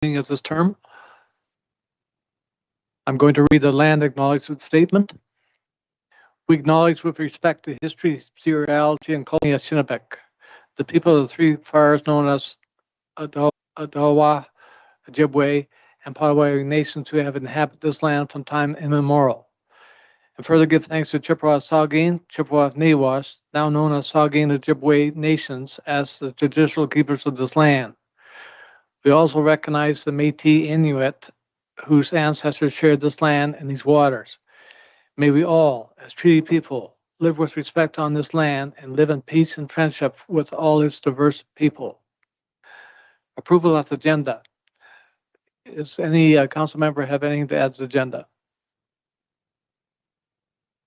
of this term. I'm going to read the land acknowledgement statement. We acknowledge with respect to history, spirituality, and culture of Shinnebec, the people of the three fires known as Odawa, Ojibwe, and Potawatomi nations who have inhabited this land from time immemorial. And further give thanks to Chippewa Saugeen, Chippewa Niwash, now known as Saugeen Ojibwe nations, as the traditional keepers of this land. We also recognize the Métis Inuit, whose ancestors shared this land and these waters. May we all, as treaty people, live with respect on this land and live in peace and friendship with all its diverse people. Approval of the agenda. Does any council member have anything to add to the agenda?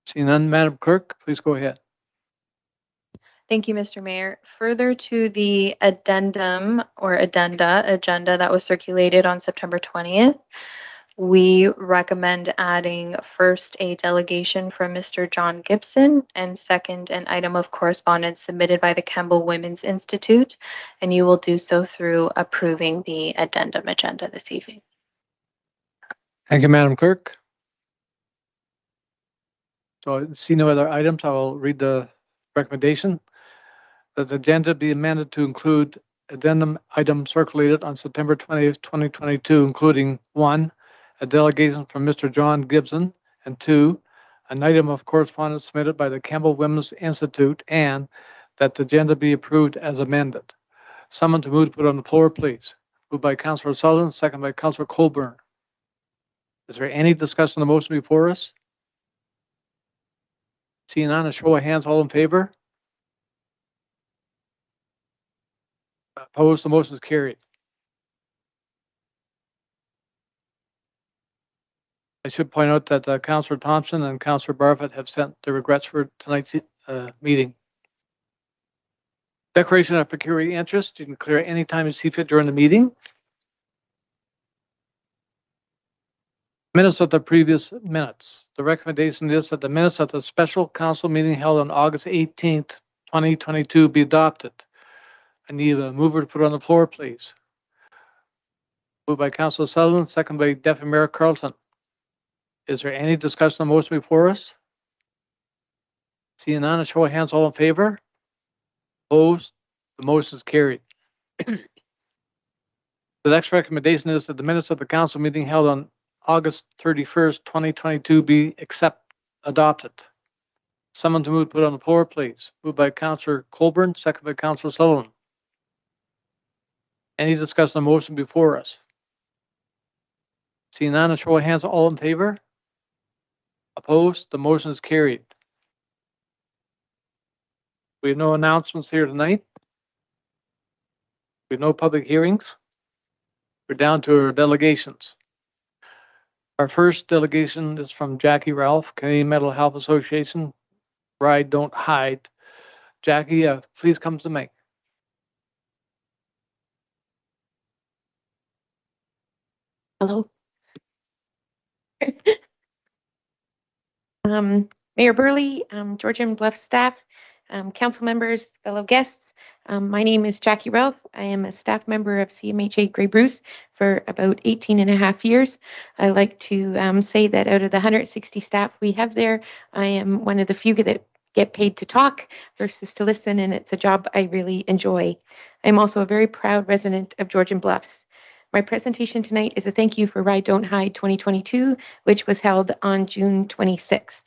Seeing none, Madam Clerk, please go ahead. Thank you, Mr. Mayor. Further to the addendum or agenda that was circulated on September 20th, we recommend adding first a delegation from Mr. John Gibson and second an item of correspondence submitted by the Campbell Women's Institute, and you will do so through approving the addendum agenda this evening. Thank you, Madam Clerk. So I see no other items. I will read the recommendation that the agenda be amended to include addendum item circulated on September 20th, 2022, including 1, a delegation from Mr. John Gibson, and 2, an item of correspondence submitted by the Campbell Women's Institute, and that the agenda be approved as amended. Someone to move to put on the floor, please. Moved by Councillor Sutherland, second by Councillor Colburn. Is there any discussion on the motion before us? Seeing none, a show of hands, all in favor? Opposed, the motion is carried. I should point out that Councillor Thompson and Councillor Barfoot have sent their regrets for tonight's meeting. Declaration of pecuniary interest. You can clear it anytime you see fit during the meeting. Minutes of the previous minutes. The recommendation is that the minutes of the special council meeting held on August 18th, 2022 be adopted. I need a mover to put on the floor, please. Moved by Councillor Sutherland, second by Deputy Mayor Carlton. Is there any discussion on the motion before us? Seeing none, a show of hands, all in favor? Opposed? The motion is carried. The next recommendation is that the minutes of the council meeting held on August 31st, 2022 be adopted. Someone to move to put on the floor, please. Moved by Councillor Colburn, second by Councillor Sullivan. Any discussion on the motion before us? Seeing none, a show of hands, all in favor? Opposed? The motion is carried. We have no announcements here tonight. We have no public hearings. We're down to our delegations. Our first delegation is from Jackie Ralph, Canadian Mental Health Association. Ride, don't hide. Jackie, please come to me. Hello. Mayor Burley, Georgian Bluff staff, council members, fellow guests. My name is Jackie Ralph. I am a staff member of CMHA Grey Bruce for about 18 and a half years. I like to say that out of the 160 staff we have there, I am one of the few that get paid to talk versus to listen, and it's a job I really enjoy. I'm also a very proud resident of Georgian Bluffs. My presentation tonight is a thank you for Ride Don't Hide 2022, which was held on June 26th.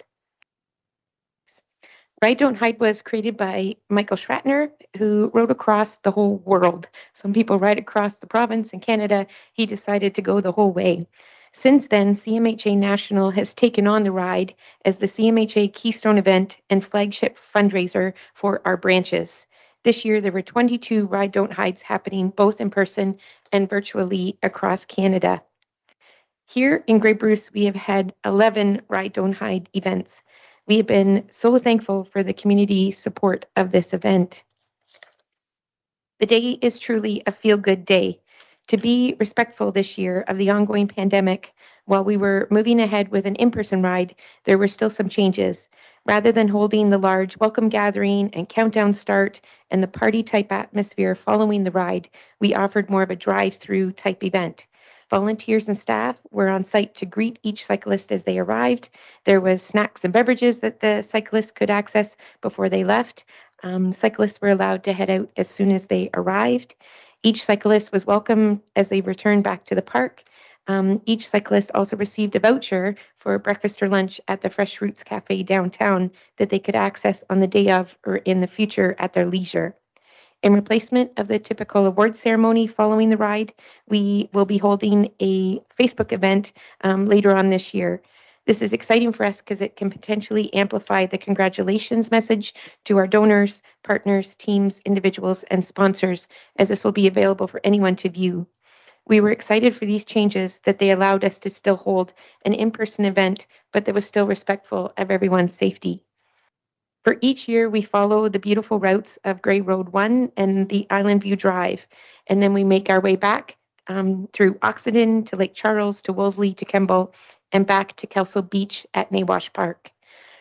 Ride Don't Hide was created by Michael Schratner, who rode across the whole world. Some people ride across the province in Canada. He decided to go the whole way. Since then, CMHA National has taken on the ride as the CMHA Keystone event and flagship fundraiser for our branches. This year, there were 22 Ride Don't Hides happening both in person and virtually across Canada. Here in Grey Bruce, we have had 11 Ride Don't Hide events. We have been so thankful for the community support of this event. The day is truly a feel-good day. To be respectful this year of the ongoing pandemic, while we were moving ahead with an in-person ride, there were still some changes. Rather than holding the large welcome gathering and countdown start and the party type atmosphere following the ride, we offered more of a drive-through type event. Volunteers and staff were on site to greet each cyclist as they arrived. There was snacks and beverages that the cyclists could access before they left. Cyclists were allowed to head out as soon as they arrived. Each cyclist was welcome as they returned back to the park. Each cyclist also received a voucher for breakfast or lunch at the Fresh Roots Cafe downtown that they could access on the day of or in the future at their leisure. In replacement of the typical award ceremony following the ride, we will be holding a Facebook event later on this year. This is exciting for us because it can potentially amplify the congratulations message to our donors, partners, teams, individuals, and sponsors, as this will be available for anyone to view. We were excited for these changes that they allowed us to still hold an in-person event, but that was still respectful of everyone's safety. For each year, we follow the beautiful routes of Grey Road 1 and the Island View Drive, and then we make our way back through Oxenden to Lake Charles to Wolseley to Kemble and back to Kelso Beach at Nawash Park.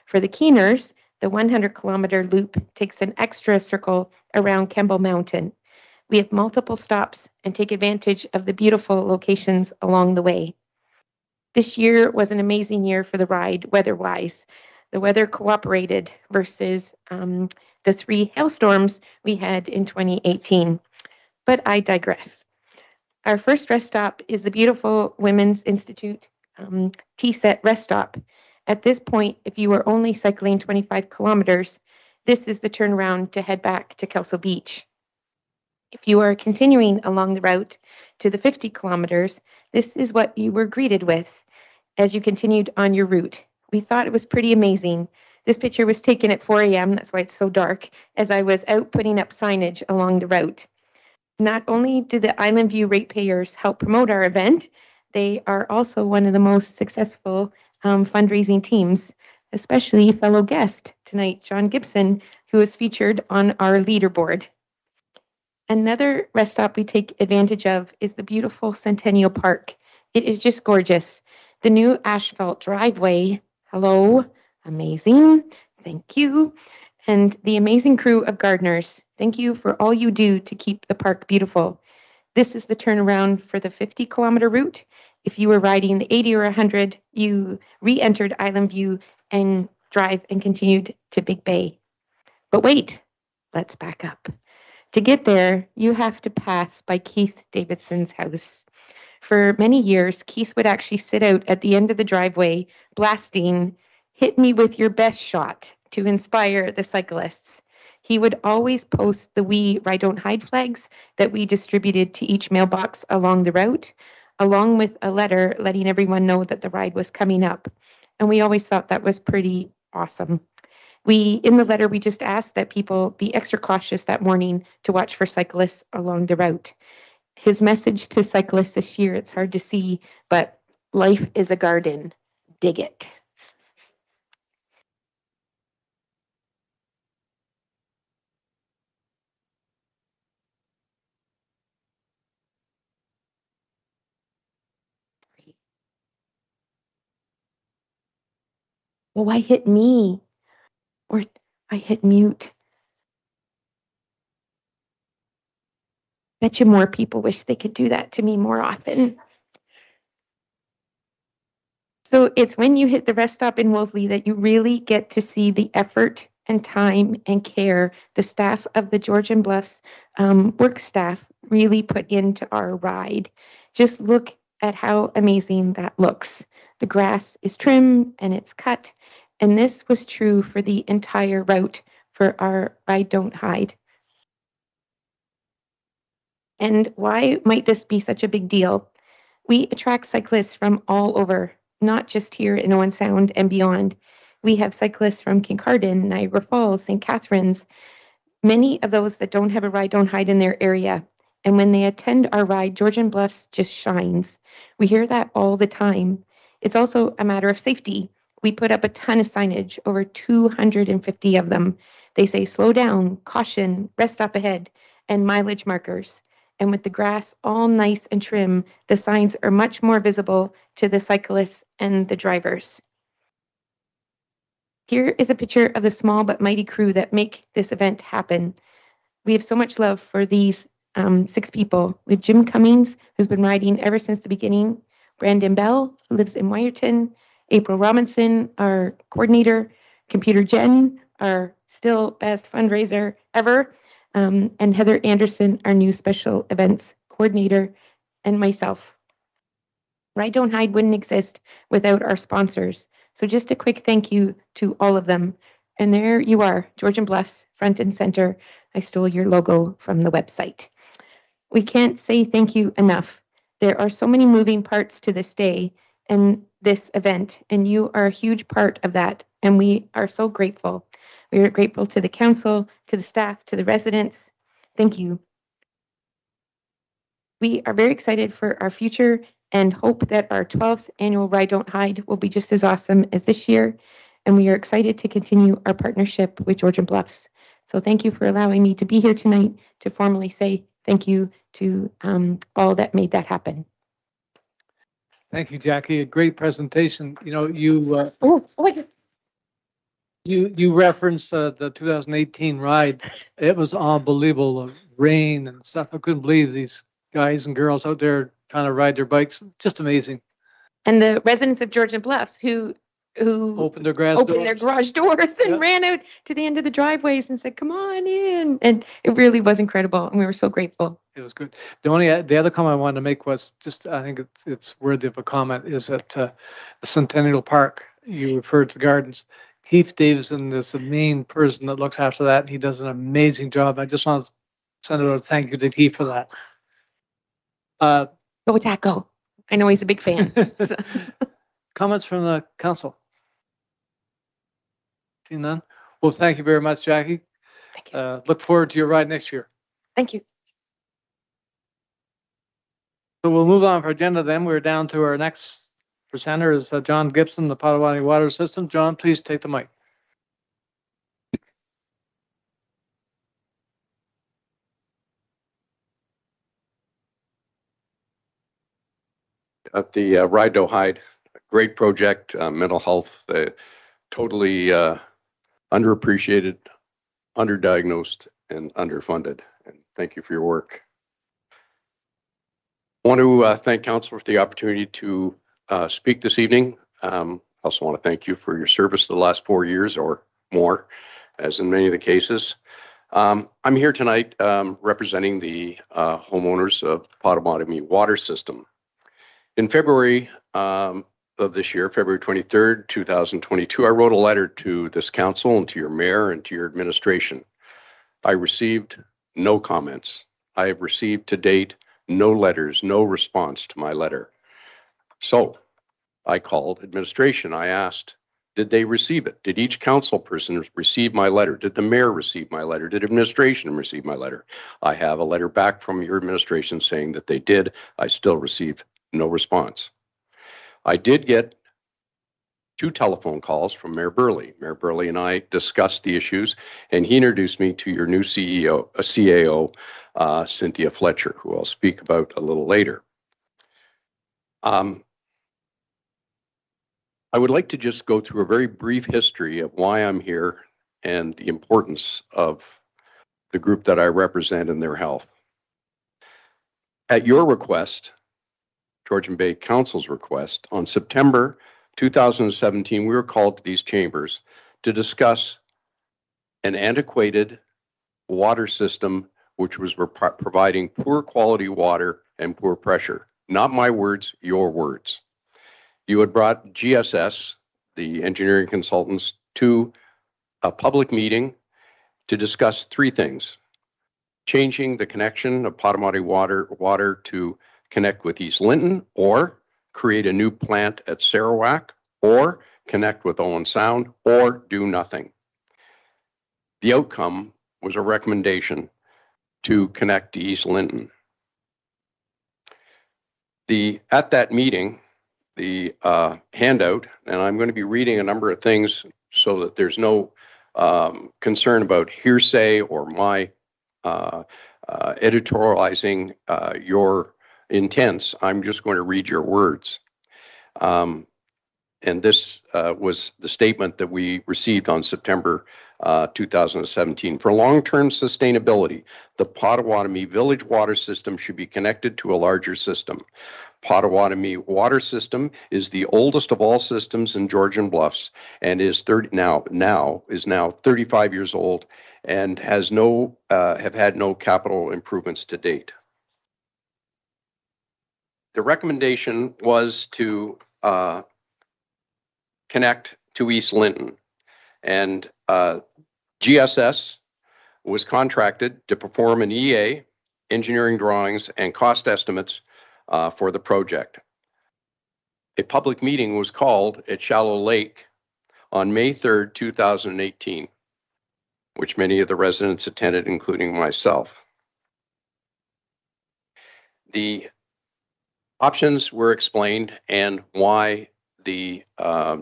For the keeners, the 100-kilometer loop takes an extra circle around Kemble Mountain. We have multiple stops and take advantage of the beautiful locations along the way. This year was an amazing year for the ride, weather-wise. The weather cooperated versus the 3 hailstorms we had in 2018. But I digress. Our first rest stop is the beautiful Women's Institute T-Set rest stop. At this point, if you are only cycling 25 kilometers, this is the turnaround to head back to Kelso Beach. If you are continuing along the route to the 50 kilometers, this is what you were greeted with as you continued on your route. We thought it was pretty amazing. This picture was taken at 4 a.m., that's why it's so dark, as I was out putting up signage along the route. Not only do the Island View ratepayers help promote our event, they are also one of the most successful fundraising teams, especially fellow guest tonight, John Gibson, who is featured on our leaderboard. Another rest stop we take advantage of is the beautiful Centennial Park. It is just gorgeous. The new asphalt driveway, hello, amazing, thank you. And the amazing crew of gardeners, thank you for all you do to keep the park beautiful. This is the turnaround for the 50-kilometer route. If you were riding the 80 or 100, you re-entered Island View and drive and continued to Big Bay. But wait, let's back up. To get there, you have to pass by Keith Davidson's house. For many years, Keith would actually sit out at the end of the driveway, blasting, "Hit me with your best shot," to inspire the cyclists. He would always post the "We Ride Don't Hide" flags that we distributed to each mailbox along the route, along with a letter letting everyone know that the ride was coming up. And we always thought that was pretty awesome. In the letter, we just asked that people be extra cautious that morning to watch for cyclists along the route. His message to cyclists this year, it's hard to see, but life is a garden. Dig it. Well, why hit me? Or I hit mute. Bet you more people wish they could do that to me more often. So it's when you hit the rest stop in Wolseley that you really get to see the effort and time and care the staff of the Georgian Bluffs work staff really put into our ride. Just look at how amazing that looks. The grass is trim and it's cut, and this was true for the entire route for our Ride Don't Hide. And why might this be such a big deal? We attract cyclists from all over, not just here in Owen Sound and beyond. We have cyclists from Kincardine, Niagara Falls, St. Catharines, many of those that don't have a Ride Don't Hide in their area. And when they attend our ride, Georgian Bluffs just shines. We hear that all the time. It's also a matter of safety. We put up a ton of signage, over 250 of them. They say slow down, caution, rest stop ahead, and mileage markers. And with the grass all nice and trim, the signs are much more visible to the cyclists and the drivers. Here is a picture of the small but mighty crew that make this event happen. We have so much love for these 6 people. We have Jim Cummings, who's been riding ever since the beginning, Brandon Bell, who lives in Wyerton, April Robinson, our coordinator, Computer Jen, our still best fundraiser ever, and Heather Anderson, our new special events coordinator, and myself. Ride Don't Hide wouldn't exist without our sponsors. So just a quick thank you to all of them. And there you are, Georgian Bluffs, front and center. I stole your logo from the website. We can't say thank you enough. There are so many moving parts to this day and this event, and you are a huge part of that. And we are so grateful. We are grateful to the council, to the staff, to the residents. Thank you. We are very excited for our future and hope that our 12th annual Ride Don't Hide will be just as awesome as this year. And we are excited to continue our partnership with Georgian Bluffs. So thank you for allowing me to be here tonight to formally say thank you to all that made that happen. Thank you, Jackie. A great presentation. You know, you referenced the 2018 ride. It was unbelievable. The rain and stuff. I couldn't believe these guys and girls out there trying to ride their bikes. Just amazing. And the residents of Georgian Bluffs who Opened their garage doors and ran out to the end of the driveways and said, "Come on in." And it really was incredible. And we were so grateful. It was good. The other comment I wanted to make was just, I think it's worthy of a comment, is that the Centennial Park, you referred to gardens. Keith Davison is the main person that looks after that. And he does an amazing job. I just want to send out a thank you to Keith for that. Go Taco. I know he's a big fan. So. Comments from the council? See none? Well, thank you very much, Jackie. Thank you. Look forward to your ride next year. Thank you. So we'll move on for agenda then. We're down to our next presenter is John Gibson, the Potawatomi Water System. John, please take the mic. At the Ride Don't Hide, great project, mental health, totally underappreciated, underdiagnosed, and underfunded. And thank you for your work. I want to thank Council for the opportunity to speak this evening. I also want to thank you for your service the last 4 years or more, as in many of the cases. I'm here tonight representing the homeowners of Potawatomi Water System. In February of this year, February 23rd, 2022, I wrote a letter to this council and to your mayor and to your administration. I received no comments. I have received to date no letters, no response to my letter. So I called administration. I asked, did they receive it? Did each council person receive my letter? Did the mayor receive my letter? Did administration receive my letter? I have a letter back from your administration saying that they did. I still received no response. I did get 2 telephone calls from Mayor Burley. Mayor Burley and I discussed the issues, and he introduced me to your new CAO, Cynthia Fletcher, who I'll speak about a little later. I would like to just go through a very brief history of why I'm here and the importance of the group that I represent and their health. At your request, Georgian Bay Council's request, on September 2017, we were called to these chambers to discuss an antiquated water system which was providing poor quality water and poor pressure. Not my words, your words. You had brought GSS, the engineering consultants, to a public meeting to discuss 3 things: changing the connection of Potawatomi water to connect with East Linton, or create a new plant at Sarawak, or connect with Owen Sound, or do nothing. The outcome was a recommendation to connect to East Linton. At that meeting, the handout, and I'm going to be reading a number of things so that there's no concern about hearsay or my editorializing your intents. I'm just going to read your words. And and this was the statement that we received on September 2017. For long-term sustainability, the Potawatomi Village water system should be connected to a larger system. Potawatomi water system is the oldest of all systems in Georgian Bluffs and is now 35 years old and has have had no capital improvements to date. The recommendation was to connect to East Linton, and GSS was contracted to perform an EA, engineering drawings, and cost estimates for the project. A public meeting was called at Shallow Lake on May 3rd, 2018, which many of the residents attended, including myself. The options were explained and why the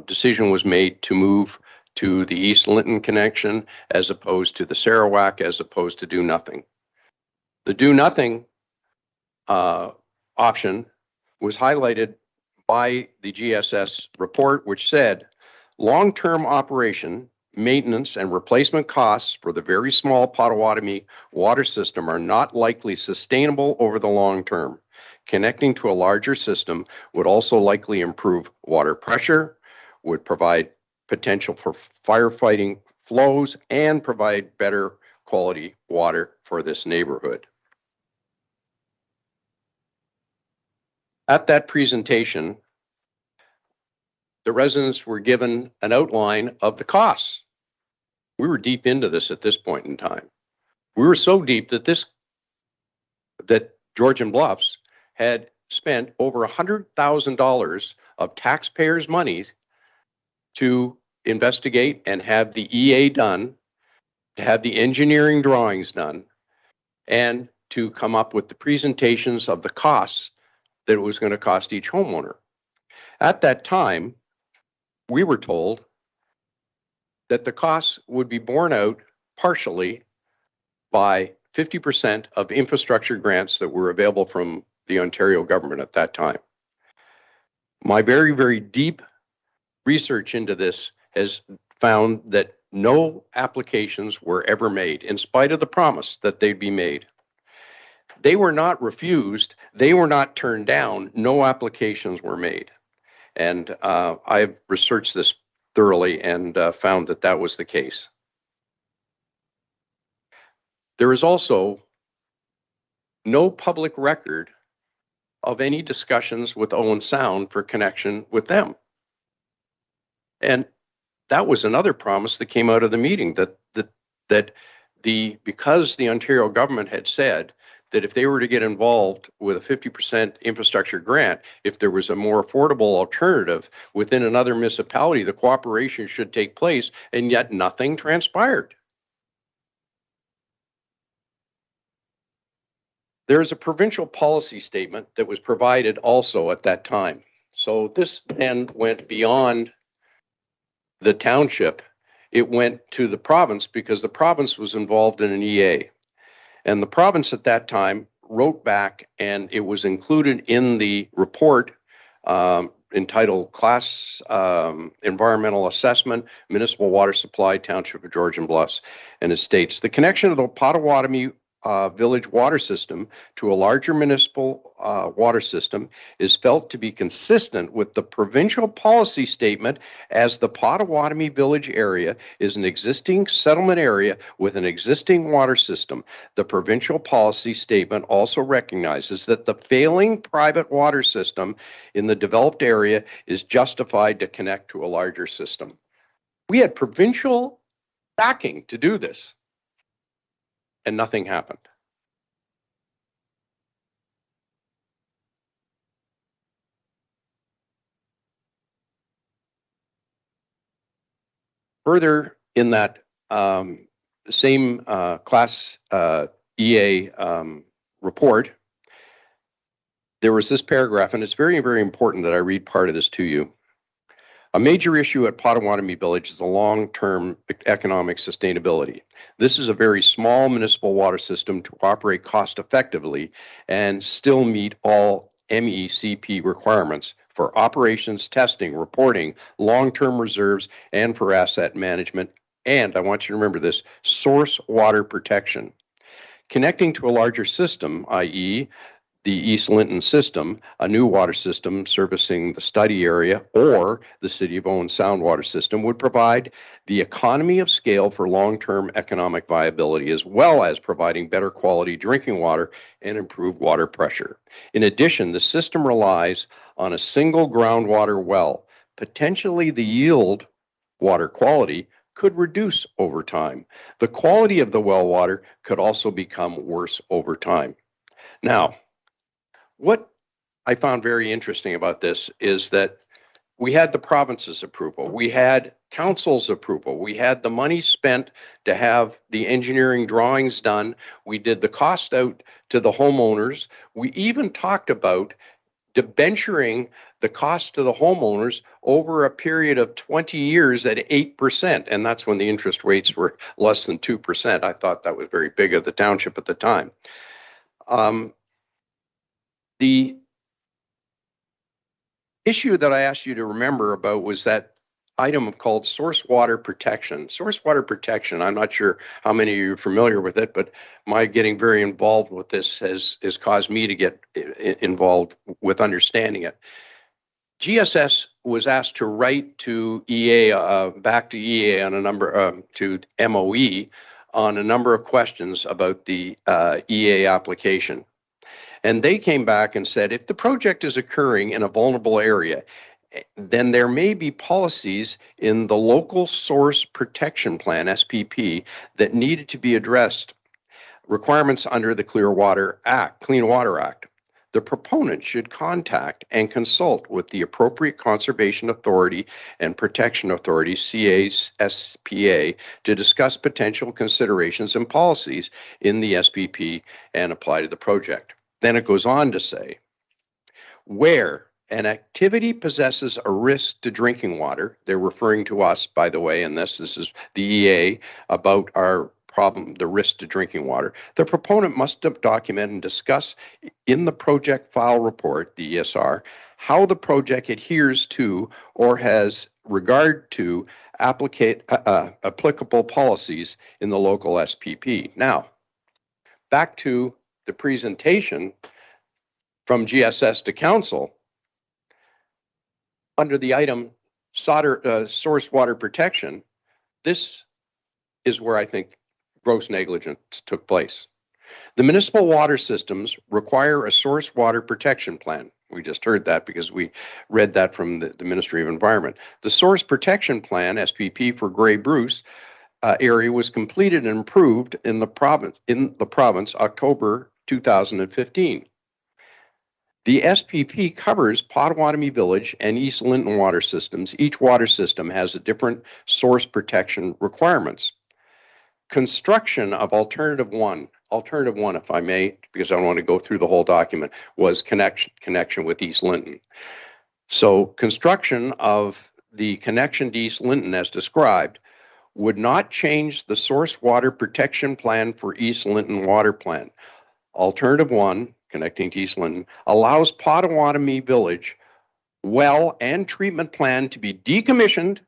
decision was made to move to the East Linton connection as opposed to the Sarawak, as opposed to do nothing. The do nothing option was highlighted by the GSS report, which said long-term operation, maintenance, and replacement costs for the very small Potawatomi water system are not likely sustainable over the long term. Connecting to a larger system would also likely improve water pressure, would provide potential for firefighting flows, and provide better quality water for this neighborhood. At that presentation, the residents were given an outline of the costs. We were deep into this at this point in time. We were so deep that Georgian Bluffs had spent over $100,000 of taxpayers' money to investigate and have the EA done, to have the engineering drawings done, and to come up with the presentations of the costs that it was going to cost each homeowner. At that time, we were told that the costs would be borne out partially by 50% of infrastructure grants that were available from the Ontario government at that time. My very, very deep research into this has found that no applications were ever made, in spite of the promise that they'd be made. They were not refused, they were not turned down, no applications were made. And I've researched this thoroughly and found that that was the case. There is also no public record of any discussions with Owen Sound for connection with them. And that was another promise that came out of the meeting, because the Ontario government had said that if they were to get involved with a 50% infrastructure grant, if there was a more affordable alternative within another municipality, the cooperation should take place, and yet nothing transpired. There is a provincial policy statement that was provided also at that time. So this then went beyond the township. It went to the province because the province was involved in an EA. And the province at that time wrote back, and it was included in the report entitled Class Environmental Assessment, Municipal Water Supply, Township of Georgian Bluffs. And it states, the connection of the Potawatomi Village water system to a larger municipal water system is felt to be consistent with the provincial policy statement, as the Potawatomi Village area is an existing settlement area with an existing water system. The provincial policy statement also recognizes that the failing private water system in the developed area is justified to connect to a larger system. We had provincial backing to do this, and nothing happened. Further, in that same Class EA report, there was this paragraph, and it's very, very important that I read part of this to you. A major issue at Potawatomi Village is the long-term economic sustainability. This is a very small municipal water system to operate cost effectively and still meet all MECP requirements for operations, testing, reporting, long-term reserves, and for asset management. And I want you to remember this, source water protection. Connecting to a larger system, i.e., the East Linton system, a new water system servicing the study area, or the City of Owen Sound water system, would provide the economy of scale for long-term economic viability, as well as providing better quality drinking water and improved water pressure. In addition, the system relies on a single groundwater well. Potentially, the yield water quality could reduce over time. The quality of the well water could also become worse over time. Now, what I found very interesting about this is that we had the province's approval, we had council's approval, we had the money spent to have the engineering drawings done, we did the cost out to the homeowners, we even talked about debenturing the cost to the homeowners over a period of 20 years at 8%, and that's when the interest rates were less than 2%. I thought that was very big of the township at the time. The issue that I asked you to remember about was that item called source water protection. Source water protection, I'm not sure how many of you are familiar with it, but my getting very involved with this has caused me to get involved with understanding it. GSS was asked to write to EA, back to EA on a number, to MOE on a number of questions about the EA application. And they came back and said, if the project is occurring in a vulnerable area, then there may be policies in the local source protection plan, SPP, that needed to be addressed. Requirements under the Clean Water Act. The proponent should contact and consult with the appropriate conservation authority and protection authority, CASPA, to discuss potential considerations and policies in the SPP and apply to the project. Then it goes on to say, where an activity possesses a risk to drinking water, they're referring to us, by the way, and this is the EA about our problem, the risk to drinking water, the proponent must document and discuss in the project file report, the ESR, how the project adheres to or has regard to applicable policies in the local SPP. Now, back to the presentation from GSS to council, under the item source water protection, this is where I think gross negligence took place. The municipal water systems require a source water protection plan. We just heard that because we read that from the Ministry of Environment. The source protection plan, SPP, for Grey Bruce area was completed and approved in the province October 2015. The SPP covers Potawatomi Village and East Linton water systems. Each water system has a different source protection requirements. Construction of alternative one, if I may, because I don't want to go through the whole document, was connection with East Linton. So construction of the connection to East Linton as described would not change the source water protection plan for East Linton water plant. Alternative one, connecting to East Linton, allows Potawatomi Village well and treatment plan to be decommissioned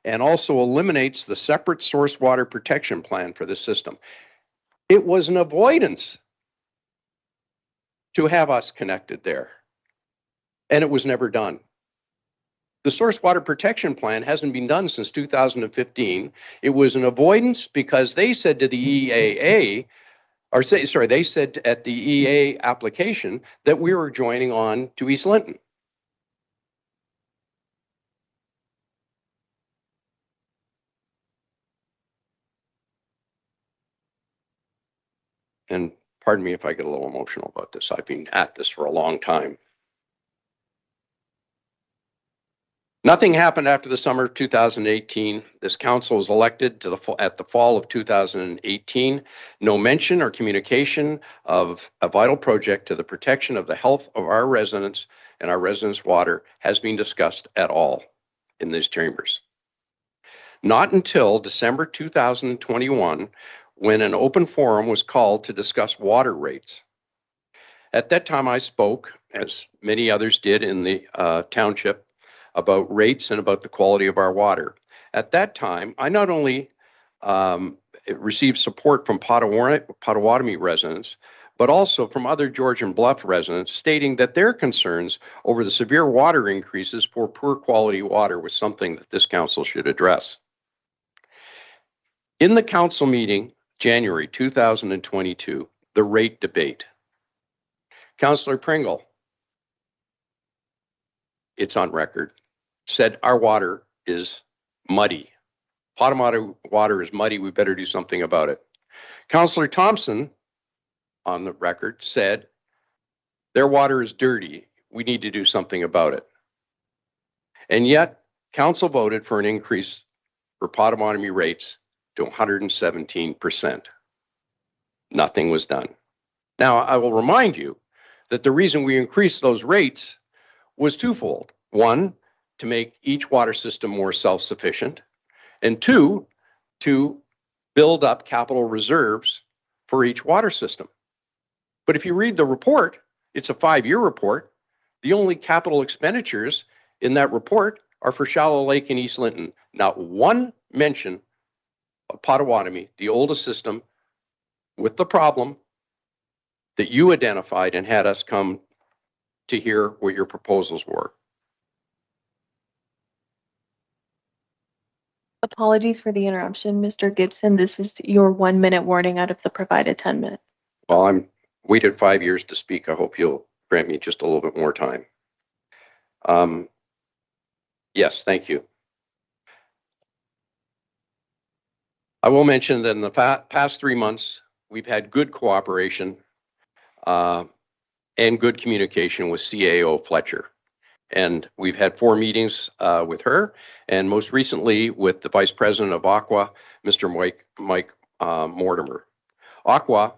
and also eliminates the separate source water protection plan for the system. It was an avoidance to have us connected there, and it was never done. The source water protection plan hasn't been done since 2015. It was an avoidance because they said to the EAA, they said at the EA application that we were joining on to East Linton. And pardon me if I get a little emotional about this. I've been at this for a long time. Nothing happened after the summer of 2018. This council was elected at the fall of 2018. No mention or communication of a vital project to the protection of the health of our residents and our residents' water has been discussed at all in these chambers. Not until December 2021, when an open forum was called to discuss water rates. At that time, I spoke, as many others did in the township, about rates and about the quality of our water. At that time, I not only received support from Potawatomi residents, but also from other Georgian Bluff residents stating that their concerns over the severe water increases for poor quality water was something that this council should address. In the council meeting, January 2022, the rate debate, Councillor Pringle, it's on record, said our water is muddy. Potawatomi water is muddy, we better do something about it. Councillor Thompson, on the record, said their water is dirty, we need to do something about it. And yet, council voted for an increase for Potawatomi rates to 117%. Nothing was done. Now, I will remind you that the reason we increased those rates was twofold. One, to make each water system more self-sufficient, and two, to build up capital reserves for each water system. But if you read the report, it's a 5-year report. The only capital expenditures in that report are for Shallow Lake and East Linton. Not one mention of Potawatomi, the oldest system with the problem that you identified and had us come to hear what your proposals were. Apologies for the interruption, Mr. Gibson. This is your 1-minute warning out of the provided 10 minutes. Well, I'm waited 5 years to speak. I hope you'll grant me just a little bit more time. Yes, thank you. I will mention that in the past 3 months, we've had good cooperation and good communication with CAO Fletcher. And we've had 4 meetings with her, and most recently with the Vice President of Aqua, Mr. Mike Mortimer. Aqua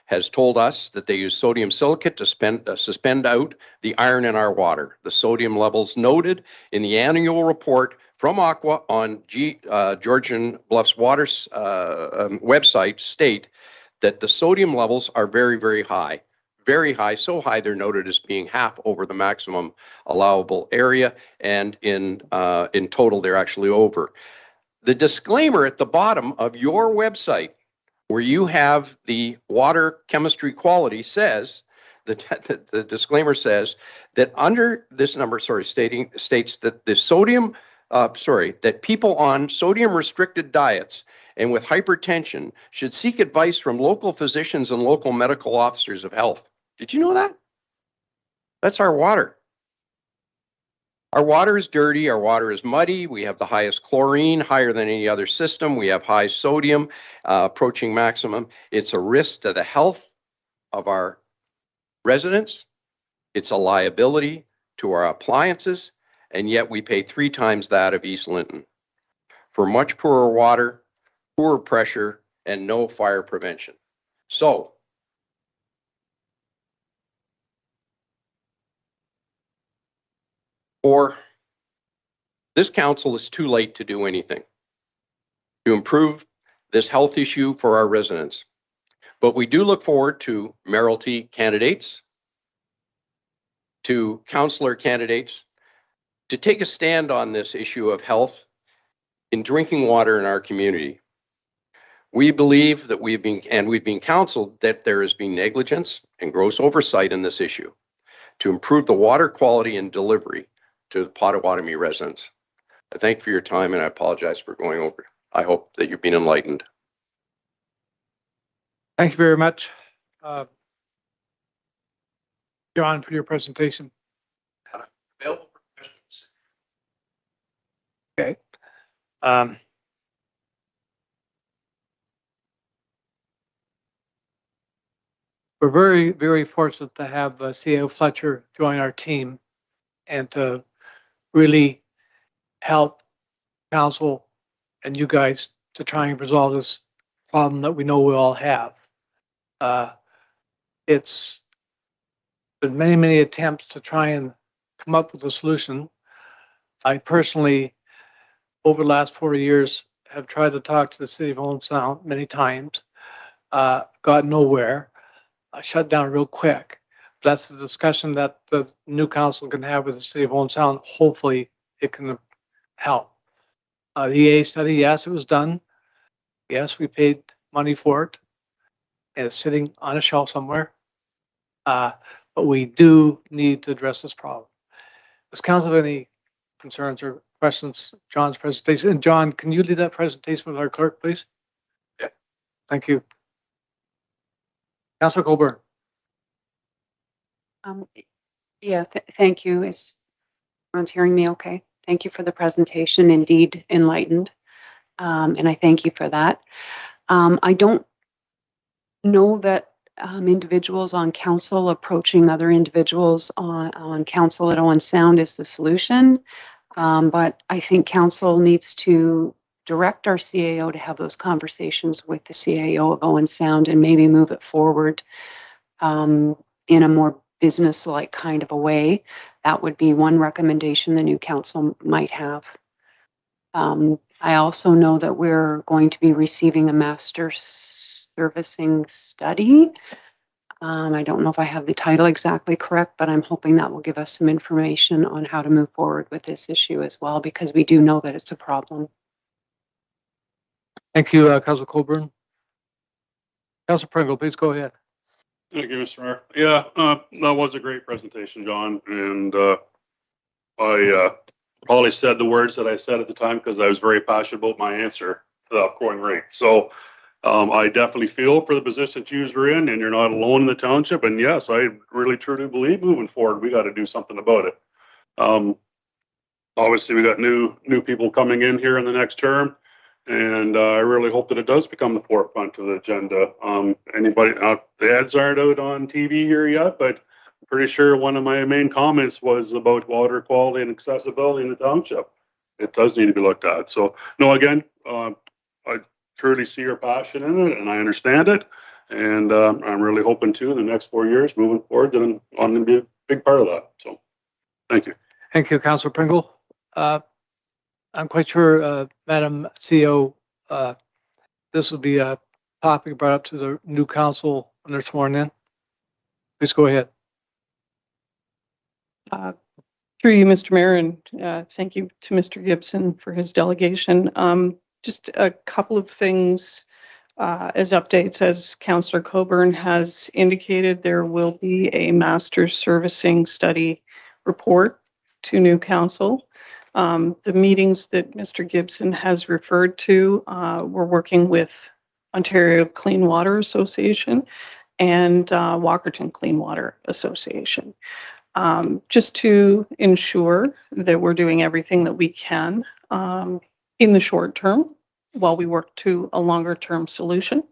has told us that they use sodium silicate to suspend out the iron in our water. The sodium levels noted in the annual report from Aqua on Georgian Bluff's water's website state that the sodium levels are very, very high. Very high, so high they're noted as being half over the maximum allowable area, and in total they're actually over. The disclaimer at the bottom of your website, where you have the water chemistry quality, says the disclaimer says that under this number, states that the sodium, that people on sodium restricted diets and with hypertension should seek advice from local physicians and local medical officers of health. Did you know that? That's our water. Our water is dirty, our water is muddy, we have the highest chlorine, higher than any other system, we have high sodium, approaching maximum. It's a risk to the health of our residents, it's a liability to our appliances, and yet we pay 3 times that of East Linton for much poorer water, poor pressure, and no fire prevention. So, for this council, it's too late to do anything to improve this health issue for our residents. But we do look forward to mayoralty candidates, to councillor candidates, to take a stand on this issue of health in drinking water in our community. We believe that we've been counseled that there has been negligence and gross oversight in this issue to improve the water quality and delivery to the Potawatomi residents. I thank you for your time, and I apologize for going over. I hope that you've been enlightened. Thank you very much, John, for your presentation. Available for questions. Okay. We're very, very fortunate to have CAO Fletcher join our team and to really help council and you guys to try and resolve this problem that we know we all have. It's been many, many attempts to try and come up with a solution. I personally, over the last 4 years, have tried to talk to the city of Olmstown many times, got nowhere, shut down real quick. That's the discussion that the new council can have with the city of Owen Sound. Hopefully it can help. The EA study, yes, it was done. Yes, we paid money for it. And it's sitting on a shelf somewhere. But we do need to address this problem. Does council have any concerns or questions? John's presentation. And John, can you lead that presentation with our clerk, please? Yeah. Thank you. Councilor Coburn. Yeah, thank you. Is everyone's hearing me okay? Thank you for the presentation. Indeed enlightened. And I thank you for that. I don't know that individuals on council approaching other individuals on council at Owen Sound is the solution. But I think council needs to direct our CAO to have those conversations with the CAO of Owen Sound and maybe move it forward in a more business-like kind of a way. That would be one recommendation the new council might have. I also know that we're going to be receiving a master servicing study. I don't know if I have the title exactly correct, but I'm hoping that will give us some information on how to move forward with this issue as well, because we do know that it's a problem. Thank you, Councilor Coburn. Councilor Pringle, please go ahead. Thank you, Mr. Mayor. Yeah, that was a great presentation, John. And I probably said the words that I said at the time because I was very passionate about my answer to the outgoing rate. So I definitely feel for the position that you're in, and you're not alone in the township. And yes, I really truly believe moving forward, we got to do something about it. Obviously, we got new people coming in here in the next term. And I really hope that it does become the forefront of the agenda. Anybody, the ads aren't out on TV here yet, but I'm pretty sure one of my main comments was about water quality and accessibility in the township. It does need to be looked at. So, no, again, I truly see your passion in it, and I understand it. And I'm really hoping too, in the next 4 years, moving forward, that I'm going to be a big part of that. So, thank you. Thank you, Councilor Pringle. I'm quite sure, Madam CEO, this will be a topic brought up to the new council when they're sworn in. Please go ahead. Through you, Mr. Mayor, and thank you to Mr. Gibson for his delegation. Just a couple of things as updates. As Councillor Coburn has indicated, there will be a master's servicing study report to new council. The meetings that Mr. Gibson has referred to, we're working with Ontario Clean Water Association and Walkerton Clean Water Association, just to ensure that we're doing everything that we can in the short term while we work to a longer term solution.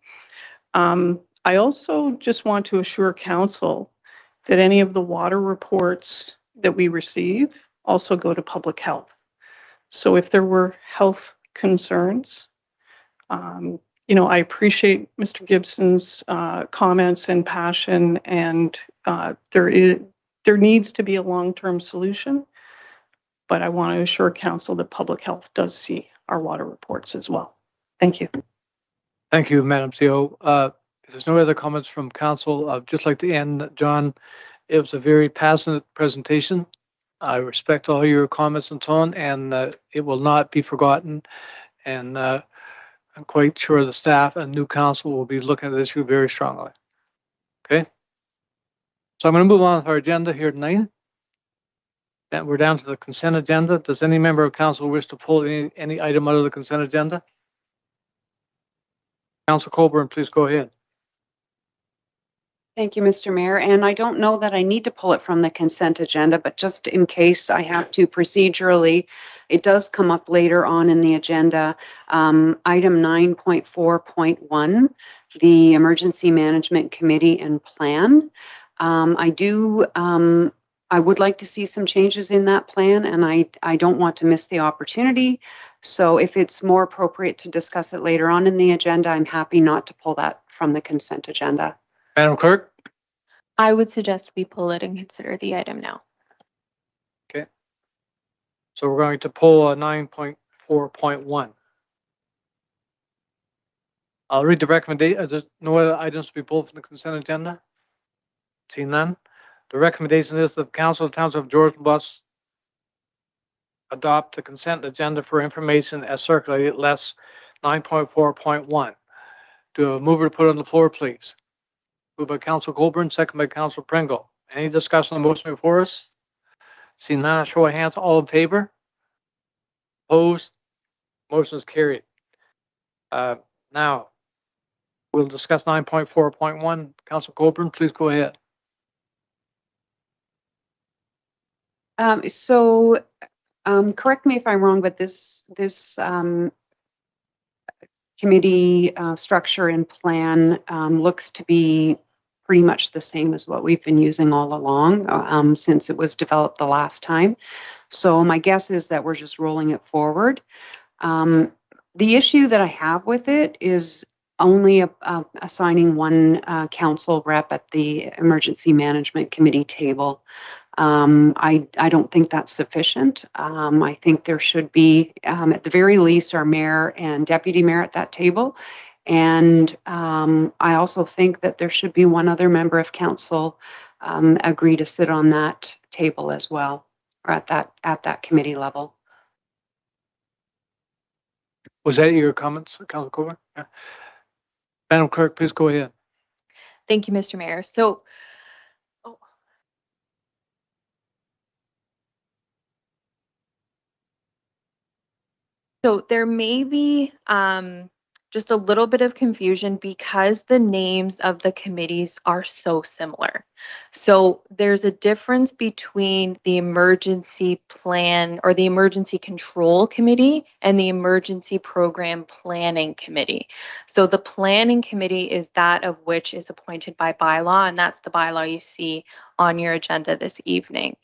I also just want to assure council that any of the water reports that we receive also go to public health. So if there were health concerns, I appreciate Mr. Gibson's comments and passion, and there needs to be a long-term solution, but I want to assure council that public health does see our water reports as well. Thank you. Thank you, Madam CEO. If there's no other comments from council, I'd just like to end, John. It was a very passionate presentation. I respect all your comments and tone, and it will not be forgotten. And I'm quite sure the staff and new council will be looking at this issue very strongly. Okay. So I'm going to move on with our agenda here tonight. And we're down to the consent agenda. Does any member of council wish to pull any item out of the consent agenda? Councilor Coburn, please go ahead. Thank you, Mr. Mayor. And I don't know that I need to pull it from the consent agenda, but just in case I have to procedurally, it does come up later on in the agenda. Item 9.4.1, the Emergency Management Committee and Plan. I would like to see some changes in that plan, and I don't want to miss the opportunity. So if it's more appropriate to discuss it later on in the agenda, I'm happy not to pull that from the consent agenda. Madam Clerk? I would suggest we pull it and consider the item now. Okay. So we're going to pull 9.4.1. I'll read the recommendation. There's no other items to be pulled from the consent agenda. See none. The recommendation is that the Council of the Township of Georgian Bluffs adopt the consent agenda for information as circulated, less 9.4.1. Do a mover to put on the floor, please? Moved by Council Colburn, second by Council Pringle. Any discussion on the motion before us? See none, show of hands, all in favor? Opposed? Motion is carried. Now, we'll discuss 9.4.1. Council Colburn, please go ahead. Correct me if I'm wrong, but this committee structure and plan looks to be pretty much the same as what we've been using all along since it was developed the last time. So my guess is that we're just rolling it forward. The issue that I have with it is only assigning one council rep at the Emergency Management Committee table. I don't think that's sufficient. I think there should be, at the very least, our mayor and deputy mayor at that table. And I also think that there should be one other member of council agree to sit on that table as well, or at that committee level. Was that your comments, Council Colburn? Yeah. Madam Clerk, please go ahead. Thank you, Mr. Mayor. So there may be just a little bit of confusion because the names of the committees are so similar. So there's a difference between the emergency plan or the emergency control committee and the emergency program planning committee. So the planning committee is that of which is appointed by bylaw, and that's the bylaw you see on your agenda this evening.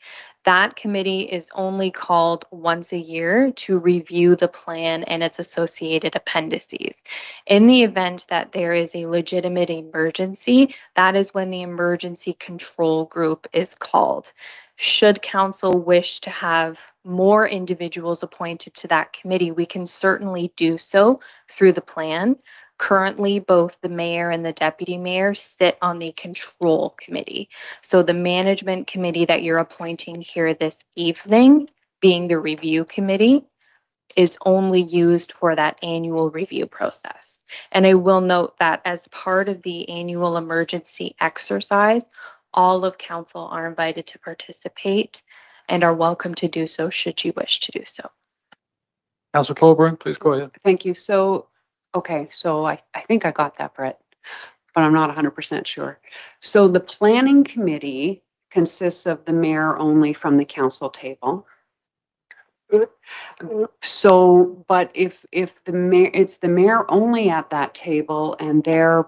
That committee is only called once a year to review the plan and its associated appendices. In the event that there is a legitimate emergency, that is when the emergency control group is called. Should council wish to have more individuals appointed to that committee, we can certainly do so through the plan. Currently, both the mayor and the deputy mayor sit on the control committee. So the management committee that you're appointing here this evening, being the review committee, is only used for that annual review process. And I will note that as part of the annual emergency exercise, all of council are invited to participate and are welcome to do so should you wish to do so. Council Colburn, please go ahead. Thank you. So I think I got that, Brett, but I'm not 100% sure. So the planning committee consists of the mayor only from the council table. So, but if the mayor, it's the mayor only at that table, and they're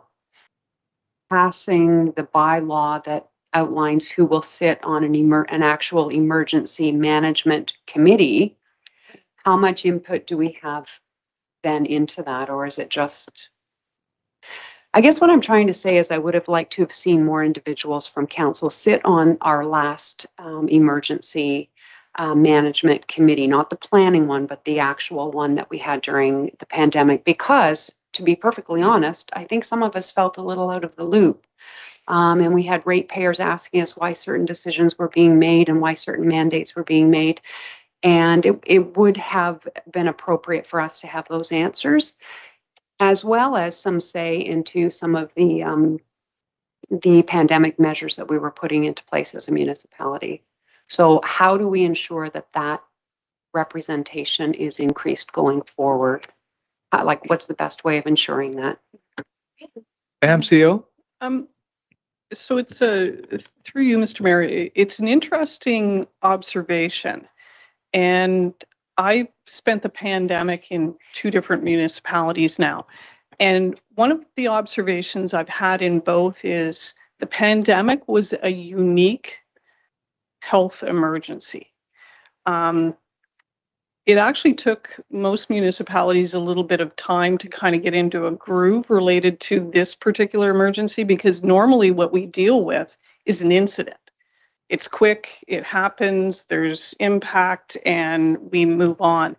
passing the bylaw that outlines who will sit on an actual emergency management committee, how much input do we have then into that, or is it just? I guess what I'm trying to say is I would have liked to have seen more individuals from council sit on our last emergency management committee, not the planning one, but the actual one that we had during the pandemic, because to be perfectly honest, I think some of us felt a little out of the loop. And we had ratepayers asking us why certain decisions were being made and why certain mandates were being made. And it would have been appropriate for us to have those answers, as well as some say into some of the pandemic measures that we were putting into place as a municipality. So how do we ensure that that representation is increased going forward? Like, what's the best way of ensuring that? MCO? So it's through you, Mr. Mayor, it's an interesting observation. And I spent the pandemic in 2 different municipalities now. And one of the observations I've had in both is the pandemic was a unique health emergency. It actually took most municipalities a little bit of time to kind of get into a groove related to this particular emergency, because normally what we deal with is an incident. It's quick, it happens, there's impact, and we move on.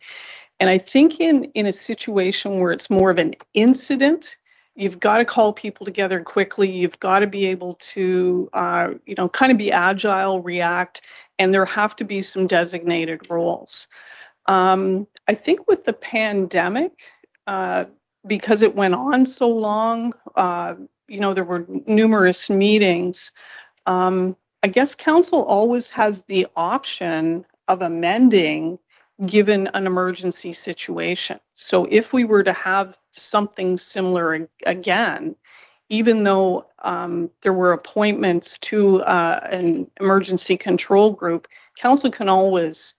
And I think in a situation where it's more of an incident, you've got to call people together quickly. You've got to be able to, kind of be agile, react, and there have to be some designated roles. I think with the pandemic, because it went on so long, there were numerous meetings. I guess council always has the option of amending given an emergency situation. So if we were to have something similar again, even though there were appointments to an emergency control group, council can always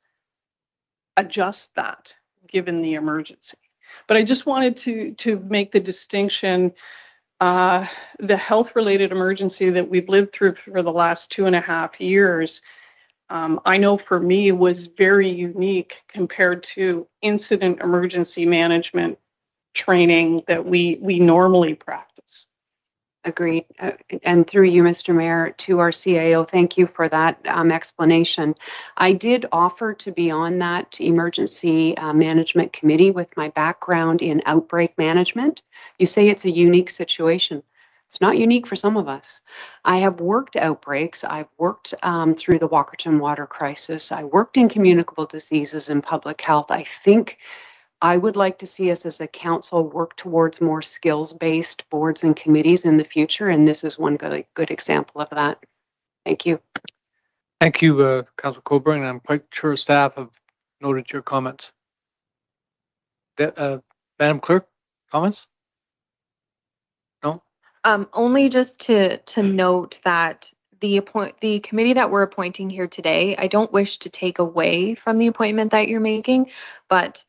adjust that given the emergency. But I just wanted to make the distinction. The health-related emergency that we've lived through for the last 2.5 years, I know for me was very unique compared to incident emergency management training that we normally practice. Agreed. And through you, Mr. Mayor, to our CAO, thank you for that explanation. I did offer to be on that emergency management committee with my background in outbreak management. You say it's a unique situation. It's not unique for some of us. I have worked outbreaks. I've worked through the Walkerton water crisis. I worked in communicable diseases and public health. I think I would like to see us as a council work towards more skills-based boards and committees in the future, and this is one good example of that. Thank you. Thank you, Councillor Coburn. I'm quite sure staff have noted your comments. Madam Clerk, comments? No? Only just to note that the committee that we're appointing here today, I don't wish to take away from the appointment that you're making, but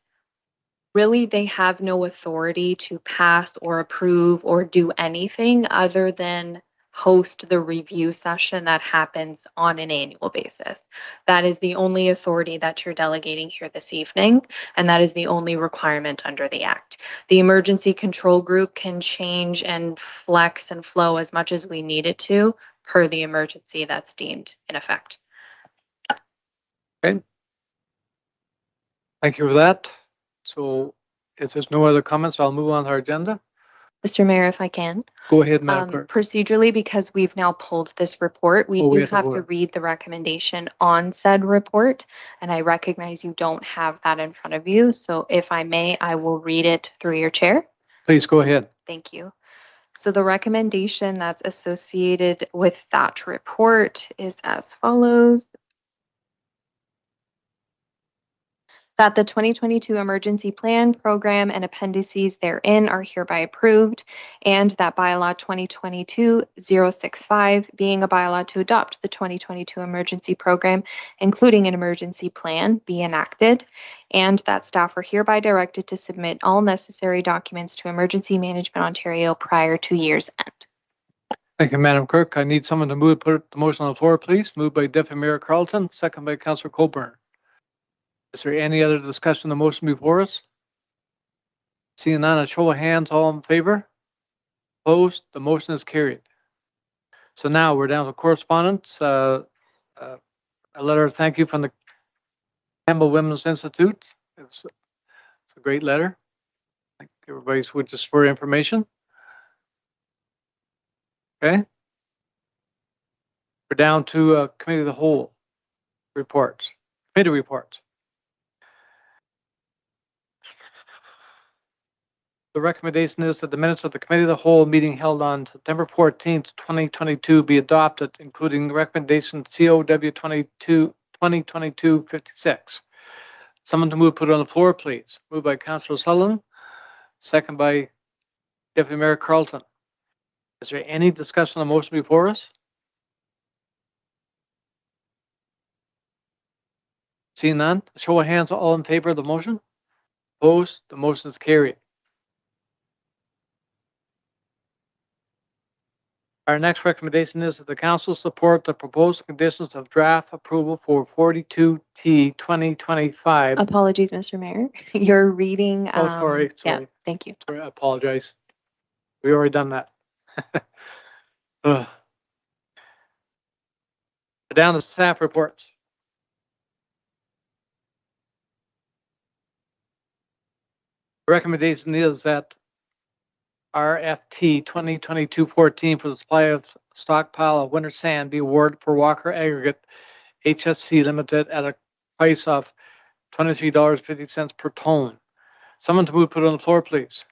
really they have no authority to pass or approve or do anything other than host the review session that happens on an annual basis. That is the only authority that you're delegating here this evening, and that is the only requirement under the Act. The emergency control group can change and flex and flow as much as we need it to per the emergency that's deemed in effect. Okay. Thank you for that. So if there's no other comments, I'll move on to our agenda. Mr. Mayor, if I can. Go ahead, Madam Clerk. Procedurally, because we've now pulled this report, we do have to read the recommendation on said report, and I recognize you don't have that in front of you. So if I may, I will read it through your chair. Please go ahead. Thank you. So the recommendation that's associated with that report is as follows. That the 2022 emergency plan, program, and appendices therein are hereby approved, and that bylaw 2022-065, being a bylaw to adopt the 2022 emergency program, including an emergency plan, be enacted, and that staff are hereby directed to submit all necessary documents to Emergency Management Ontario prior to year's end. Thank you, Madam Clerk. I need someone to put the motion on the floor, please. Moved by Deputy Mayor Carleton, second by Councillor Coburn. Is there any other discussion on the motion before us? Seeing none, a show of hands, all in favor? Opposed? The motion is carried. So now we're down to correspondence. A letter of thank you from the Campbell Women's Institute. It's a great letter. Thank everybody just for information. Okay. We're down to Committee of the Whole reports, committee reports. The recommendation is that the minutes of the Committee of the Whole meeting held on September 14th, 2022 be adopted, including the recommendation COW 2022-56. Someone to move, put it on the floor, please. Moved by Councillor Sullivan, second by Deputy Mayor Carleton. Is there any discussion on the motion before us? Seeing none, show of hands, all in favor of the motion? Opposed? The motion is carried. Our next recommendation is that the council support the proposed conditions of draft approval for 42T 2025. Apologies, Mr. Mayor. You're reading. Oh, sorry. Yeah, thank you. Sorry, I apologize. We already done that. Down to staff reports. The recommendation is that RFT 2022-14 for the supply of stockpile of winter sand be awarded for Walker Aggregate HSC Limited at a price of $23.50 per ton. Someone to move, put it on the floor, please.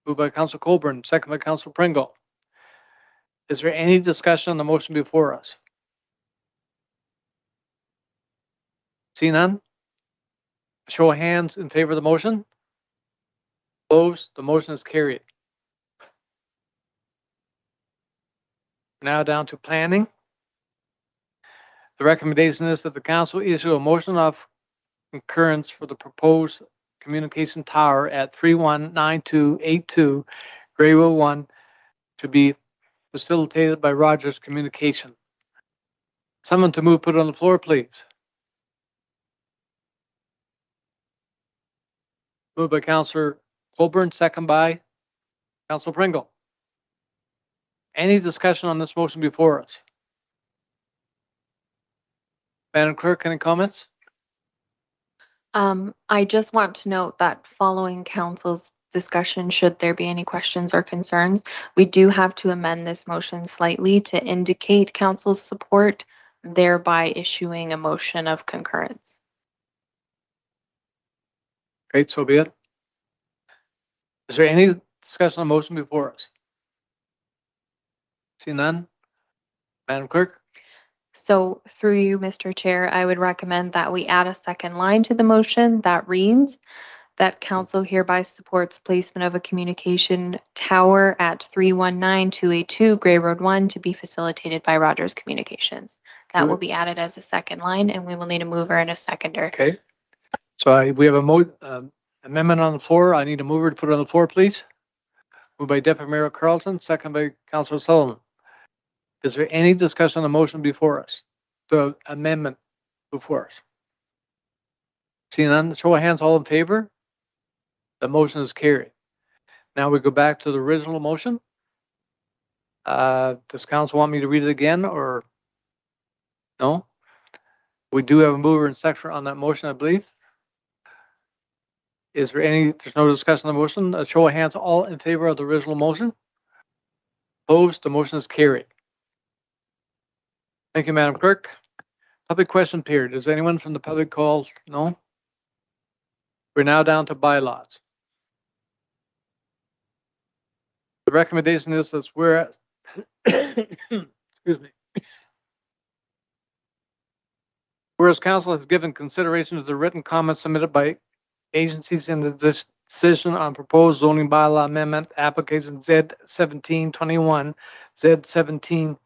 Moved by Council Coburn, second by Council Pringle. Is there any discussion on the motion before us? See none? Show of hands in favor of the motion. Opposed, the motion is carried. Now down to planning. The recommendation is that the council issue a motion of concurrence for the proposed communication tower at 319282 Grayville 1 to be facilitated by Rogers Communication. Someone to move, put it on the floor, please. Moved by Councillor Colburn, second by Councillor Pringle. Any discussion on this motion before us? Madam Clerk, any comments? I just want to note that following council's discussion, should there be any questions or concerns, we do have to amend this motion slightly to indicate council's support, thereby issuing a motion of concurrence. Great, so be it. Is there any discussion on the motion before us? See none? Madam Clerk? So through you, Mr. Chair, I would recommend that we add a second line to the motion that reads that council hereby supports placement of a communication tower at 319282 Gray Road 1 to be facilitated by Rogers Communications. That will be added as a second line, and we will need a mover and a seconder. Okay. So we have a amendment on the floor. I need a mover to put it on the floor, please. Moved by Deputy Mayor Carlton, second by Councillor Sullivan. Is there any discussion on the motion before us? The amendment before us? Seeing none, show of hands, all in favor? The motion is carried. Now we go back to the original motion. Does council want me to read it again or no? We do have a mover and seconder on that motion, I believe. Is there any, there's no discussion on the motion. A show of hands, all in favor of the original motion? Opposed, the motion is carried. Thank you, Madam Clerk. Public question period. Does anyone from the public call? No? We're now down to bylaws. The recommendation is that we're excuse me. Whereas council has given consideration to the written comments submitted by agencies in the decision on proposed zoning bylaw amendment application Z1721, Z1721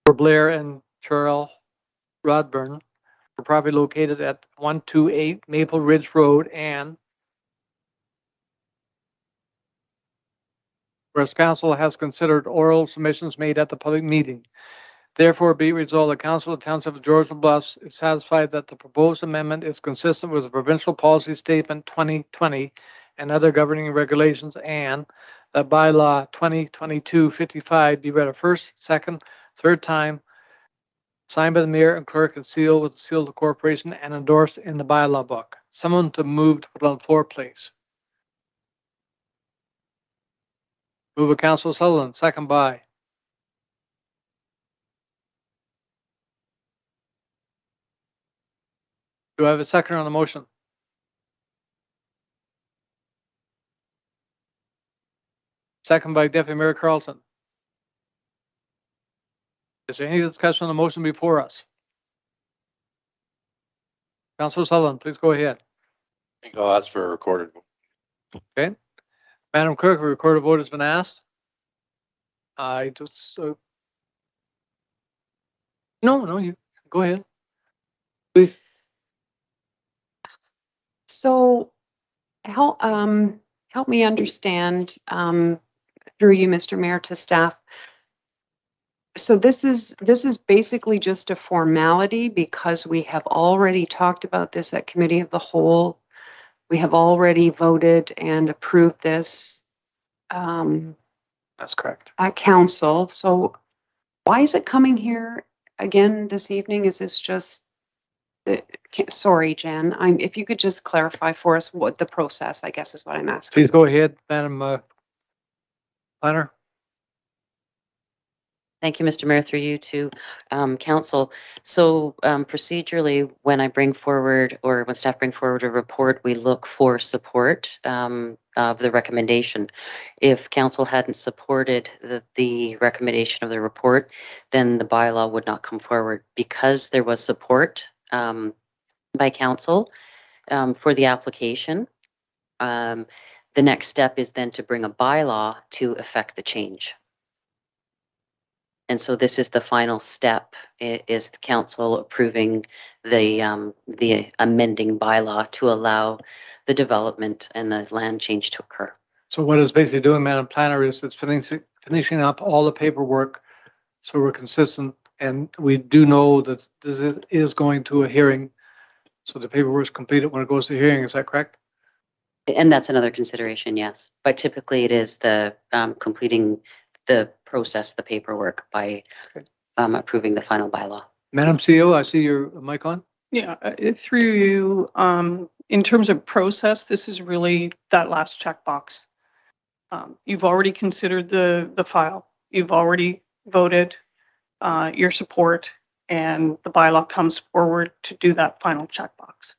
for Blair and Cheryl Rodburn for property located at 128 Maple Ridge Road, and whereas council has considered oral submissions made at the public meeting. Therefore, be it resolved, the Council of the Township of Georgian Bluffs is satisfied that the proposed amendment is consistent with the Provincial Policy Statement 2020 and other governing regulations, and that bylaw 2022-55 be read a first, second, third time, signed by the mayor and clerk and sealed with the seal of the corporation and endorsed in the bylaw book. Someone to move to put on the floor, please. Move by Councilor Sutherland, second by. Do I have a second on the motion? Second by Deputy Mayor Carlton. Is there any discussion on the motion before us? Councilor Sutherland, please go ahead. I'll ask for a recorded. Okay. Madam Clerk, a recorded vote has been asked. I just, no, you go ahead, please. So help me understand, through you, Mr. Mayor, to staff. So this is basically just a formality because we have already talked about this at Committee of the Whole. We have already voted and approved this That's correct. at council. So why is it coming here again this evening? Is this just Sorry, Jan, if you could just clarify for us what the process, I guess, is what I'm asking. Please go ahead, Madam Planner. Thank you, Mr. Mayor, through you to council. So procedurally, when I bring forward or when staff bring forward a report, we look for support of the recommendation. If council hadn't supported the recommendation of the report, then the bylaw would not come forward. Because there was support by council for the application, the next step is then to bring a bylaw to effect the change. And so this is the final step, is the council approving the amending bylaw to allow the development and the land change to occur. So what it's basically doing, Madam Planner, is it's finishing up all the paperwork so we're consistent, and we do know that this is going to a hearing. So the paperwork is completed when it goes to hearing. Is that correct? And that's another consideration, yes. But typically it is the completing the process, the paperwork by approving the final bylaw. Madam CEO, I see your mic on. Yeah, through you, in terms of process, this is really that last checkbox. You've already considered the file. You've already voted your support, and the bylaw comes forward to do that final checkbox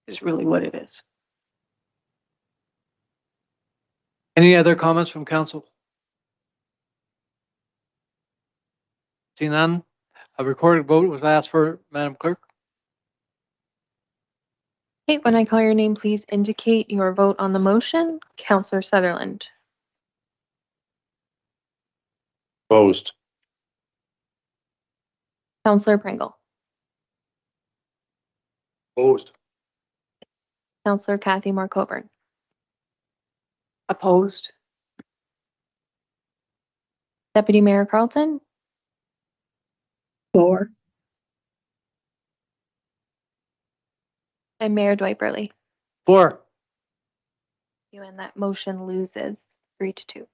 is really what it is. Any other comments from council? See none. A recorded vote was asked for, Madam Clerk. Okay, when I call your name, please indicate your vote on the motion. Councillor Sutherland. Opposed. Councillor Pringle. Opposed. Councillor Kathy Moore Coburn. Opposed? Deputy Mayor Carlton. For. And Mayor Dwight Burley. For. And that motion loses 3-2.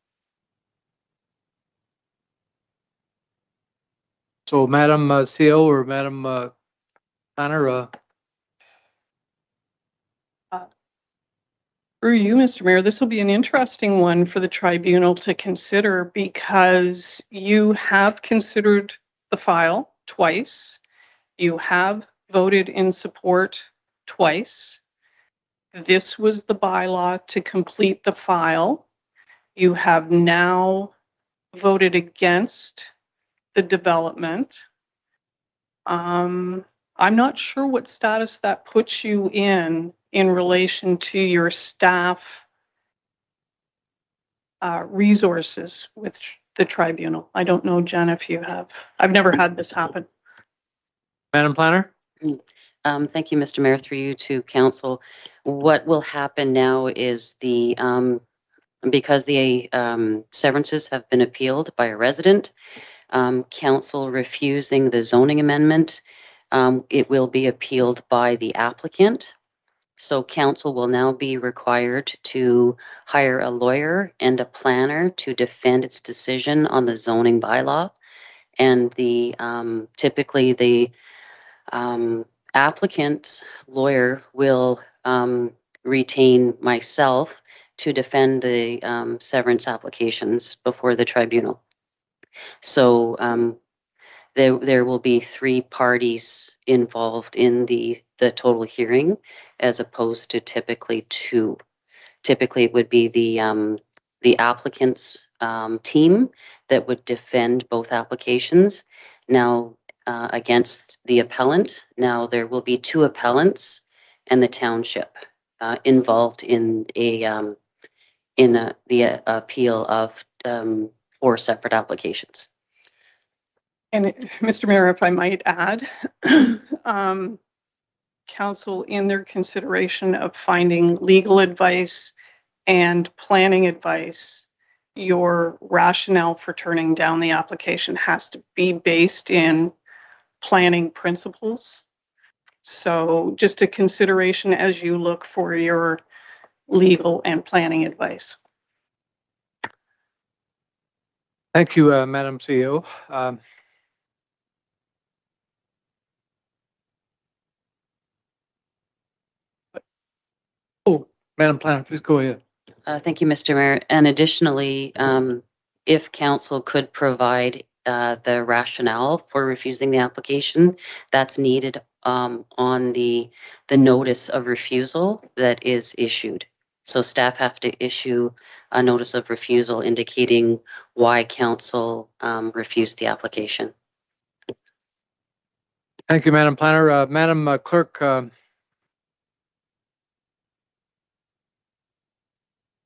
So Madam CEO or Madam Planner, Through you, Mr. Mayor, this will be an interesting one for the tribunal to consider because you have considered the file twice. You have voted in support twice. This was the bylaw to complete the file. You have now voted against the development. I'm not sure what status that puts you in relation to your staff resources with the tribunal. I don't know, Jen, if you have. I've never had this happen. Madam Planner. Thank you, Mr. Mayor, through you to council. What will happen now is because the severances have been appealed by a resident, council refusing the zoning amendment, it will be appealed by the applicant. So council will now be required to hire a lawyer and a planner to defend its decision on the zoning bylaw. And typically the applicant's lawyer will retain myself to defend the severance applications before the tribunal. So there will be 3 parties involved in the total hearing, as opposed to typically 2. Typically, it would be the applicant's team that would defend both applications. Now, against the appellant, now there will be 2 appellants and the township involved in the appeal of 4 separate applications. And Mr. Mayor, if I might add, council in their consideration of finding legal advice and planning advice, your rationale for turning down the application has to be based in planning principles. So just a consideration as you look for your legal and planning advice. Thank you, Madam CEO. Madam Planner, please go ahead. Thank you, Mr. Mayor. And additionally, if council could provide the rationale for refusing the application, that's needed on the notice of refusal that is issued. So staff have to issue a notice of refusal indicating why council refused the application. Thank you, Madam Planner. Madam Clerk,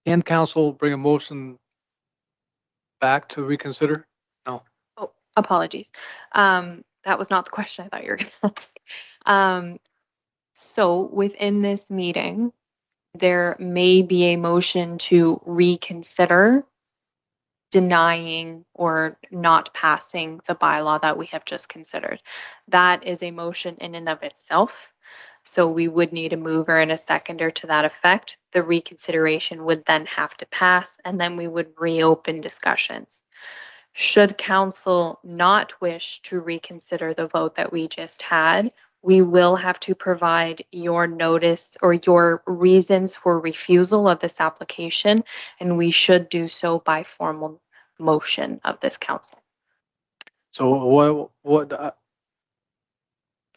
can council bring a motion back to reconsider? No. Oh, apologies. That was not the question I thought you were going to ask. So within this meeting, there may be a motion to reconsider denying or not passing the bylaw that we have just considered. That is a motion in and of itself. So we would need a mover and a seconder to that effect. The reconsideration would then have to pass, and then we would reopen discussions. Should council not wish to reconsider the vote that we just had, we will have to provide your notice or your reasons for refusal of this application, and we should do so by formal motion of this council. So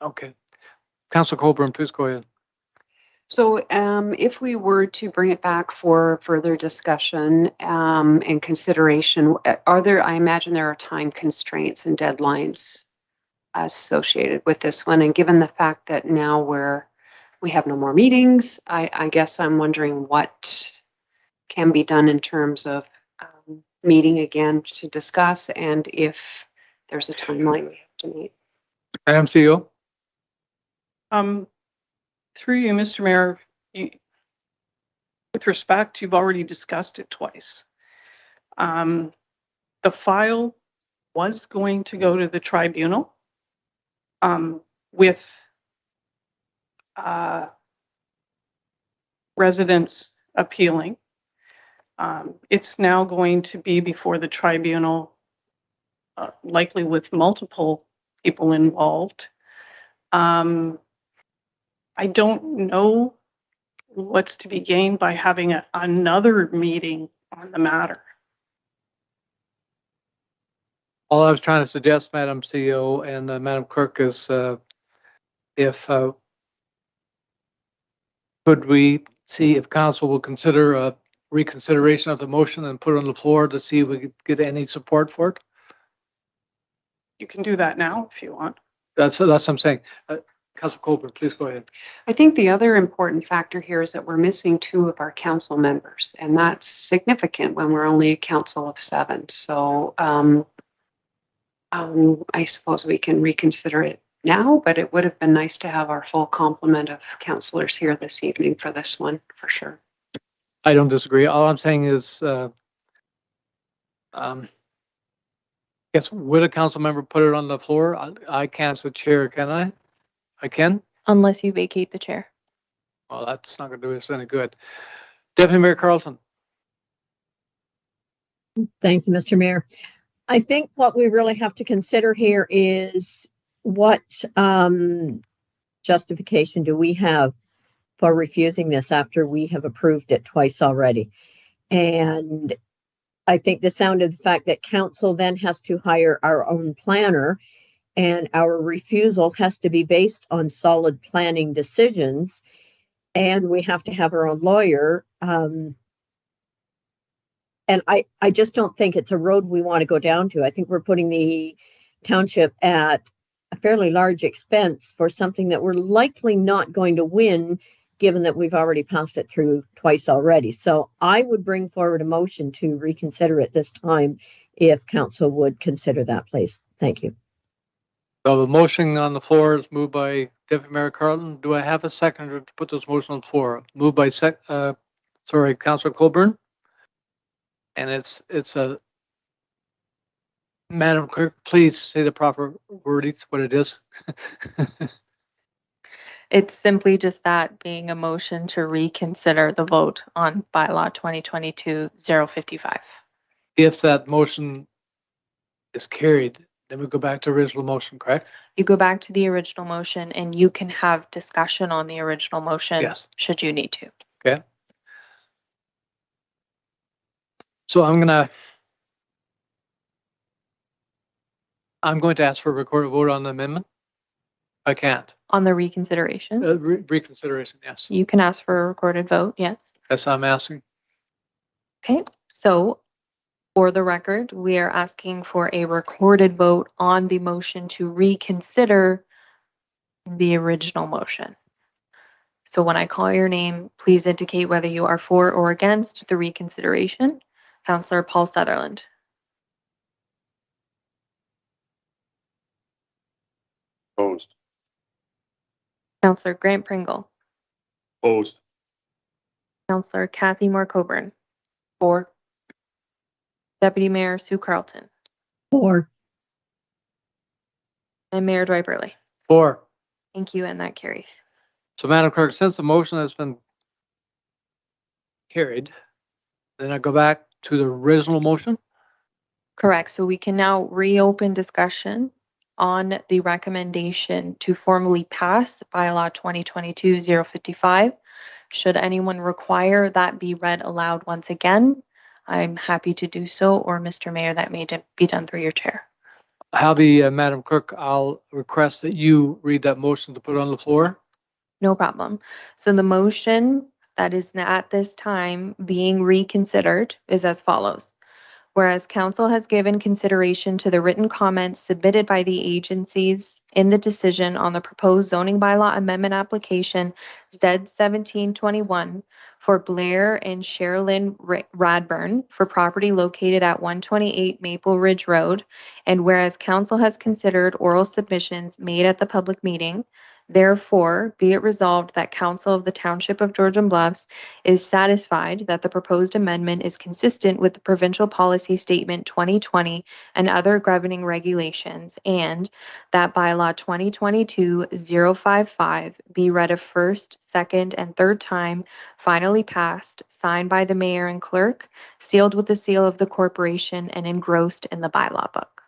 okay. Councillor Colburn, please go ahead. So if we were to bring it back for further discussion and consideration, I imagine there are time constraints and deadlines associated with this one. And given the fact that now we have no more meetings, I guess I'm wondering what can be done in terms of meeting again to discuss, and if there's a timeline we have to meet. Madam CEO. Through you, Mr. Mayor, with respect, you've already discussed it twice. The file was going to go to the tribunal with residents appealing. It's now going to be before the tribunal, likely with multiple people involved. I don't know what's to be gained by having another meeting on the matter. All I was trying to suggest, Madam CEO and Madam Clerk, is if could we see if council will consider a reconsideration of the motion and put it on the floor to see if we could get any support for it? You can do that now if you want. That's what I'm saying. Councillor Colburn, please go ahead. I think the other important factor here is that we're missing 2 of our council members, and that's significant when we're only a council of 7. So I suppose we can reconsider it now, but it would have been nice to have our full complement of councillors here this evening for this one, for sure. I don't disagree. All I'm saying is, guess would a council member put it on the floor? I can't as a chair, can I? I can? Unless you vacate the chair. Well, that's not going to do us any good. Deputy Mayor Carlton. Thank you, Mr. Mayor. I think what we really have to consider here is what justification do we have for refusing this after we have approved it twice already? And I think the sound of the fact that council then has to hire our own planner, and our refusal has to be based on solid planning decisions, and we have to have our own lawyer. And I just don't think it's a road we want to go down to. I think we're putting the township at a fairly large expense for something that we're likely not going to win, given that we've already passed it through twice already. So I would bring forward a motion to reconsider it this time if council would consider that, please. Thank you. So the motion on the floor is moved by Deputy Mayor Carlton. Do I have a seconder to put this motion on the floor? Moved by Councillor Colburn. And it's a, Madam Clerk, please say the proper wording, what it is. It's simply just that being a motion to reconsider the vote on bylaw 2022-055. If that motion is carried, then we go back to original motion, correct? You go back to the original motion and you can have discussion on the original motion. Yes. Should you need to. Okay. So I'm going to ask for a recorded vote on the amendment. I can't. On the reconsideration, Reconsideration, yes. you can ask for a recorded vote, yes. Yes, I'm asking. Okay, so for the record, we are asking for a recorded vote on the motion to reconsider the original motion. So when I call your name, please indicate whether you are for or against the reconsideration. Councillor Paul Sutherland. Opposed. Councillor Grant Pringle. Opposed. Councillor Kathy Moore Coburn. For. Deputy Mayor Sue Carlton. Or And Mayor Dwight Burley. 4. Thank you, and that carries. So Madam Clerk, since the motion has been carried, then I go back to the original motion. Correct. So we can now reopen discussion on the recommendation to formally pass bylaw 2022-055. Should anyone require that be read aloud once again, I'm happy to do so, or Mr. Mayor, that may be done through your chair. Madam Clerk, I'll request that you read that motion to put on the floor. No problem. So the motion that is at this time being reconsidered is as follows. Whereas council has given consideration to the written comments submitted by the agencies in the decision on the proposed zoning bylaw amendment application Z1721 for Blair and Sherilyn Radburn for property located at 128 Maple Ridge Road, and whereas council has considered oral submissions made at the public meeting, therefore, be it resolved that Council of the Township of Georgian Bluffs is satisfied that the proposed amendment is consistent with the Provincial Policy Statement 2020 and other governing regulations, and that bylaw 2022-055 be read a first, second, and third time, finally passed, signed by the mayor and clerk, sealed with the seal of the corporation, and engrossed in the bylaw book.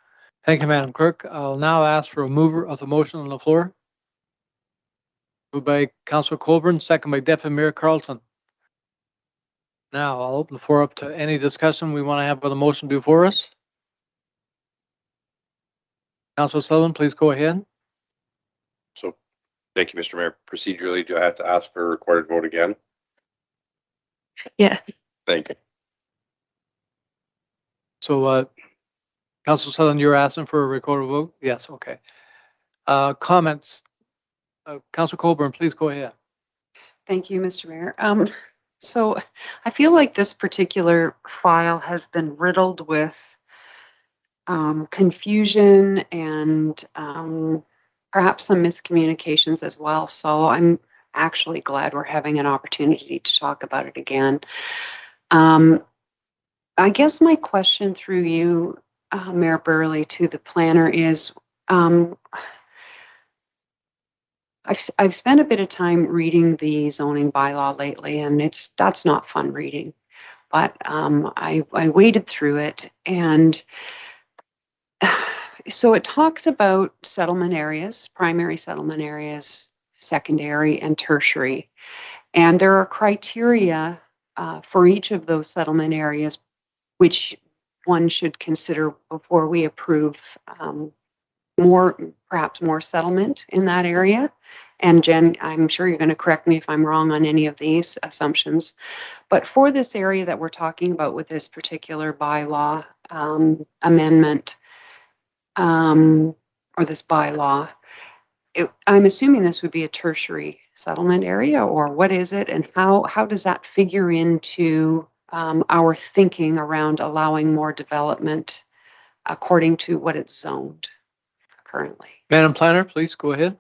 Thank you, Madam Clerk. I'll now ask for a mover of the motion on the floor. Moved by Councillor Coburn, second by Deputy Mayor Carlton. Now I'll open the floor up to any discussion we want to have on the motion before us. Councillor Sutherland, please go ahead. So, thank you, Mr. Mayor. Procedurally, do I have to ask for a recorded vote again? Yes. Thank you. So, Councillor Sutherland, you're asking for a recorded vote? Yes, okay. Comments? Councillor Coburn, please go ahead. Thank you, Mr. Mayor. So I feel like this particular file has been riddled with confusion and perhaps some miscommunications as well. So I'm actually glad we're having an opportunity to talk about it again. I guess my question through you, Mayor Burley, to the planner is, I've spent a bit of time reading the zoning bylaw lately, and that's not fun reading. But I waded through it, and so it talks about settlement areas, primary settlement areas, secondary, and tertiary, and there are criteria for each of those settlement areas, which one should consider before we approve perhaps more settlement in that area. And Jen, I'm sure you're going to correct me if I'm wrong on any of these assumptions. But for this area that we're talking about with this particular bylaw amendment, or this bylaw, I'm assuming this would be a tertiary settlement area, or what is it? And how does that figure into our thinking around allowing more development according to what it's zoned currently? Madam Planner, please go ahead.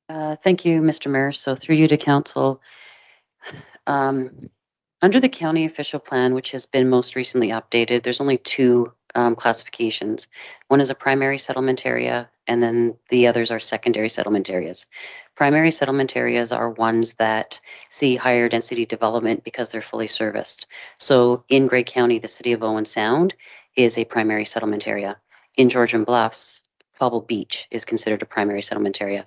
Thank you, Mr. Mayor. So through you to council, under the county official plan, which has been most recently updated, there's only two classifications. One is a primary settlement area, and then the others are secondary settlement areas. Primary settlement areas are ones that see higher density development because they're fully serviced. So in Grey County, the city of Owen Sound is a primary settlement area. In Georgian Bluffs, Cobble Beach is considered a primary settlement area.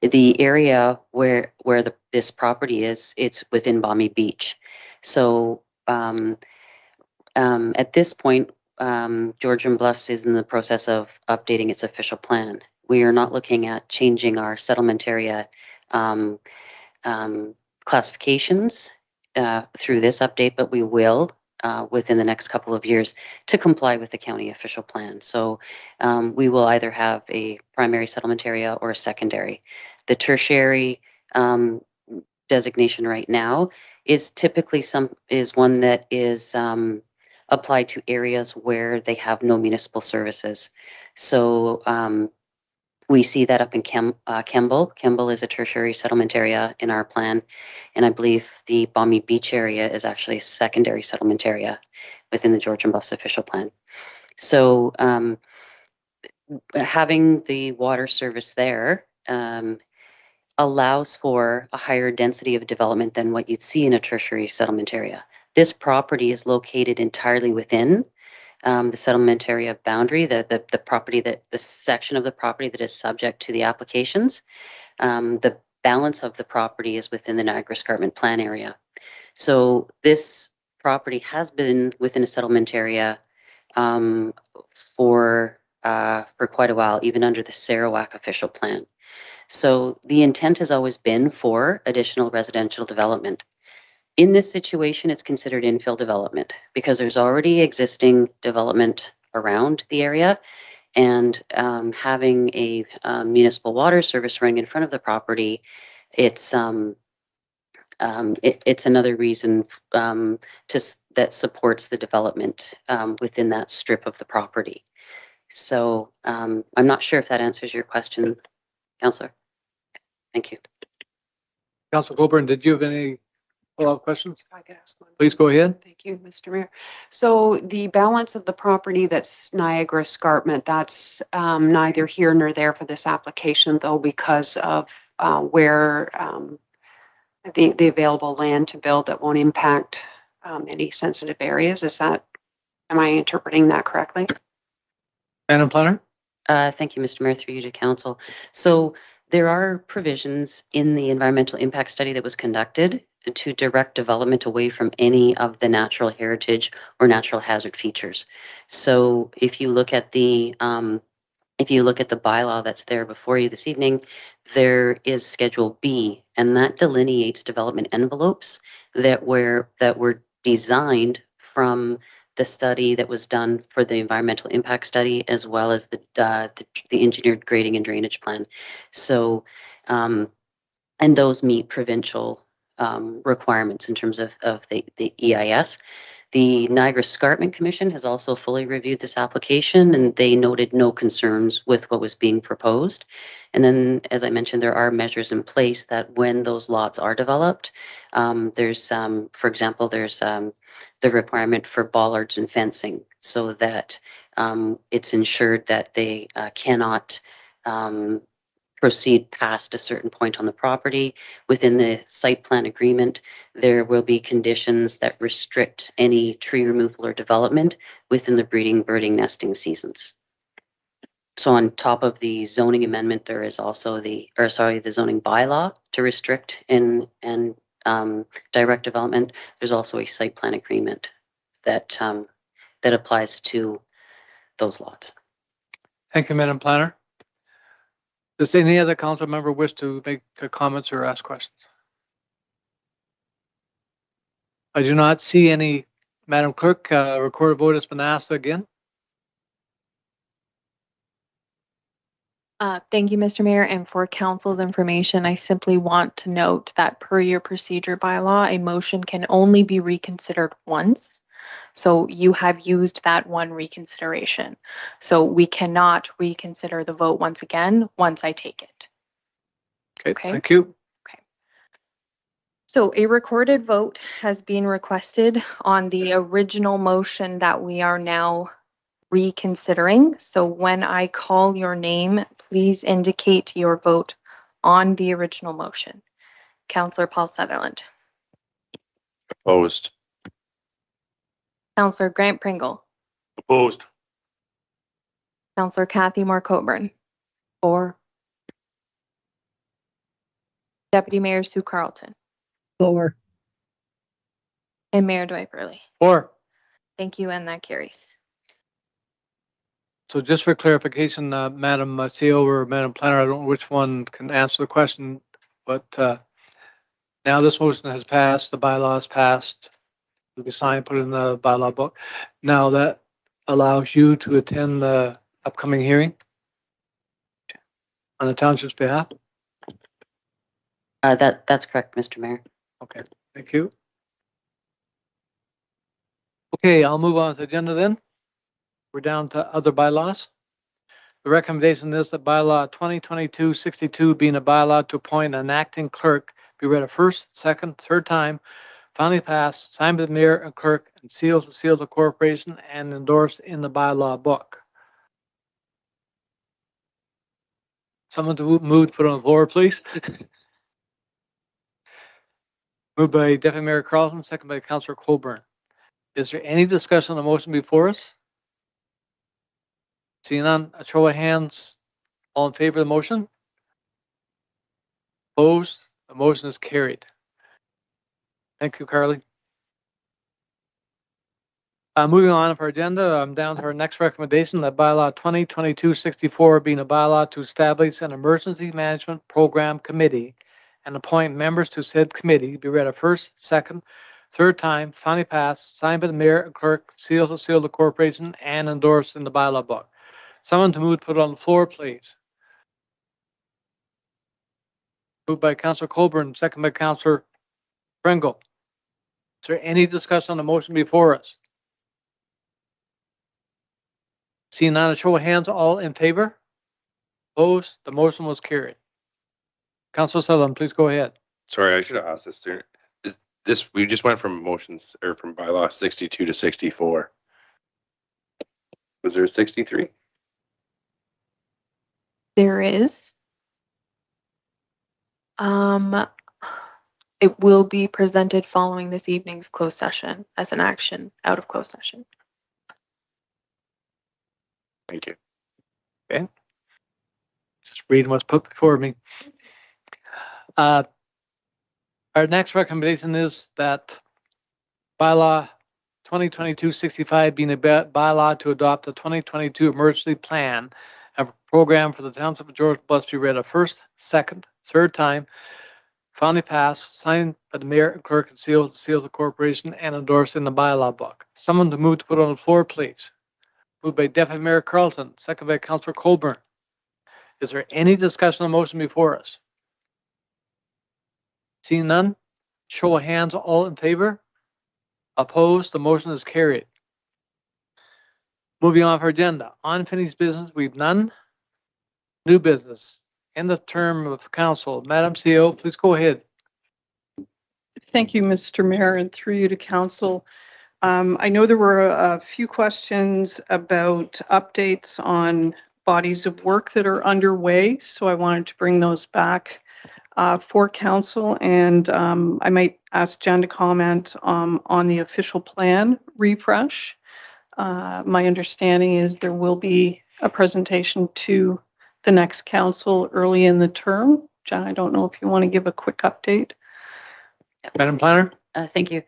the area where this property is, it's within Balmy Beach. So at this point, Georgian Bluffs is in the process of updating its official plan. We are not looking at changing our settlement area classifications through this update, but we will within the next couple of years to comply with the county official plan. So we will either have a primary settlement area or a secondary. The tertiary designation right now is typically one that is applied to areas where they have no municipal services. So we see that up in Kemble. Kemble is a tertiary settlement area in our plan. And I believe the Balmy Beach area is actually a secondary settlement area within the Georgian Bluffs official plan. So having the water service there allows for a higher density of development than what you'd see in a tertiary settlement area. This property is located entirely within the settlement area boundary, the property the section of the property that is subject to the applications. The balance of the property is within the Niagara Escarpment Plan area. So this property has been within a settlement area for quite a while, even under the Sarawak official plan. So the intent has always been for additional residential development. In this situation, it's considered infill development because there's already existing development around the area, and having a municipal water service running in front of the property, it's another reason that supports the development within that strip of the property. So I'm not sure if that answers your question, Councillor. Thank you. Councillor Coburn, did you have any follow-up questions? I could ask one. Please go ahead. Thank you, Mr. Mayor. So the balance of the property that's Niagara Escarpment, that's neither here nor there for this application, though, because of where the available land to build that won't impact any sensitive areas. Am I interpreting that correctly? Madam Planner? Thank you, Mr. Mayor, through you to Council. So there are provisions in the environmental impact study that was conducted to direct development away from any of the natural heritage or natural hazard features. So if you look at the bylaw that's there before you this evening, there is Schedule B, and that delineates development envelopes that were designed from the study that was done for the environmental impact study, as well as the engineered grading and drainage plan. So, and those meet provincial requirements in terms of the EIS. The Niagara Escarpment Commission has also fully reviewed this application, and they noted no concerns with what was being proposed. And then, as I mentioned, there are measures in place that when those lots are developed, there's, for example, there's the requirement for bollards and fencing so that it's ensured that they cannot proceed past a certain point on the property. Within the site plan agreement, there will be conditions that restrict any tree removal or development within the breeding, birding, nesting seasons. So on top of the zoning amendment, there is also the zoning bylaw to restrict and direct development. There's also a site plan agreement that that applies to those lots. Thank you, Madam Planner. Does any other council member wish to make comments or ask questions? I do not see any. Madam Clerk, recorded vote has been asked again. Thank you, Mr. Mayor. And for council's information, I simply want to note that per your procedure bylaw, a motion can only be reconsidered once. So you have used that one reconsideration. So we cannot reconsider the vote once again once I take it. Okay. Thank you. Okay. So a recorded vote has been requested on the original motion that we are now reconsidering. So when I call your name, please indicate your vote on the original motion. Councillor Paul Sutherland. Opposed. Councillor Grant Pringle. Opposed. Councillor Kathy Moore Coburn. For. Deputy Mayor Sue Carlton, 4. and Mayor Dwight Burley. 4. Thank you, and that carries. So just for clarification, Madam CEO or Madam Planner, I don't know which one can answer the question, but now this motion has passed, the bylaw has passed, it'll be signed, put in the bylaw book. Now that allows you to attend the upcoming hearing on the township's behalf? That's correct, Mr. Mayor. Okay, thank you. Okay, I'll move on to the agenda then. We're down to other bylaws. The recommendation is that bylaw 2022-62 being a bylaw to appoint an acting clerk be read a first, second, third time, finally passed, signed by the mayor and clerk, and sealed to seal the corporation and endorsed in the bylaw book. Someone to move, put on the floor, please. Moved by Deputy Mayor Carlton, second by Councillor Colburn. Is there any discussion on the motion before us? Seeing none, a show of hands. All in favor of the motion? Opposed? The motion is carried. Thank you, Carly. Moving on of our agenda, I'm down to our next recommendation, that bylaw 2022-64 being a bylaw to establish an emergency management program committee and appoint members to said committee be read a first, second, third time, finally passed, signed by the mayor and clerk, sealed to seal the corporation, and endorsed in the bylaw book. Someone to move, put it on the floor, please. Moved by Councillor Colburn, second by Councillor Pringle. Is there any discussion on the motion before us? Seeing none, a show of hands, all in favor? Opposed? The motion was carried. Councillor Sutherland, please go ahead. Sorry, I should have asked this. Is this, we just went from motions or from bylaw 62 to 64. Was there a 63? There is. It will be presented following this evening's closed session as an action out of closed session. Thank you. Okay. Just reading what's put before me. Our next recommendation is that bylaw 2022-65 being a bylaw to adopt the 2022 emergency plan and program for the township of George Bless be read a first, second, third time, finally passed, signed by the mayor and clerk, and sealed the corporation, and endorsed in the bylaw book. Someone to move to put on the floor, please. Moved by Deputy Mayor Carlton, second by Councillor Colburn. Is there any discussion on the motion before us? Seeing none, show of hands, all in favor? Opposed? The motion is carried. Moving on our agenda, unfinished business, we've none. New business, end of term of council. Madam CEO, please go ahead. Thank you, Mr. Mayor, and through you to council. I know there were a few questions about updates on bodies of work that are underway, so I wanted to bring those back for council, and I might ask Jen to comment on the official plan refresh. My understanding is there will be a presentation to the next council early in the term. Jen, I don't know if you want to give a quick update. Madam Planner? Thank you.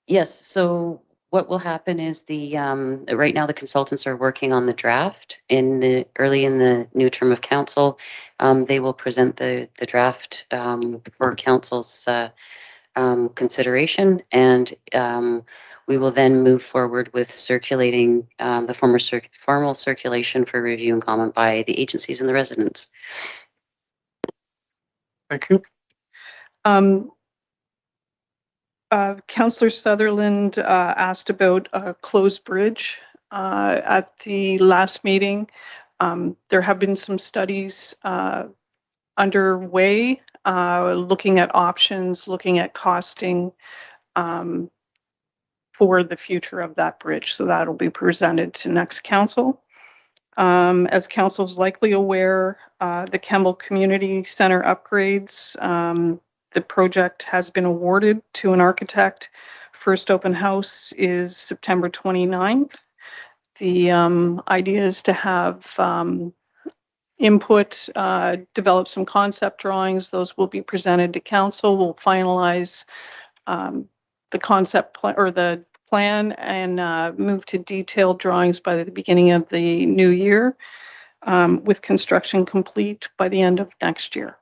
Yes, so what will happen is right now the consultants are working on the draft early in the new term of council. They will present the draft for council's consideration, and we will then move forward with circulating the formal circulation for review and comment by the agencies and the residents. Thank you. Councillor Sutherland asked about a closed bridge at the last meeting. There have been some studies underway looking at options, looking at costing for the future of that bridge. So that'll be presented to next council. As council's likely aware, the Kemble Community Center upgrades, the project has been awarded to an architect. First open house is September 29th. The idea is to have input, develop some concept drawings. Those will be presented to council. We'll finalize the concept plan or the plan and move to detailed drawings by the beginning of the new year, with construction complete by the end of next year.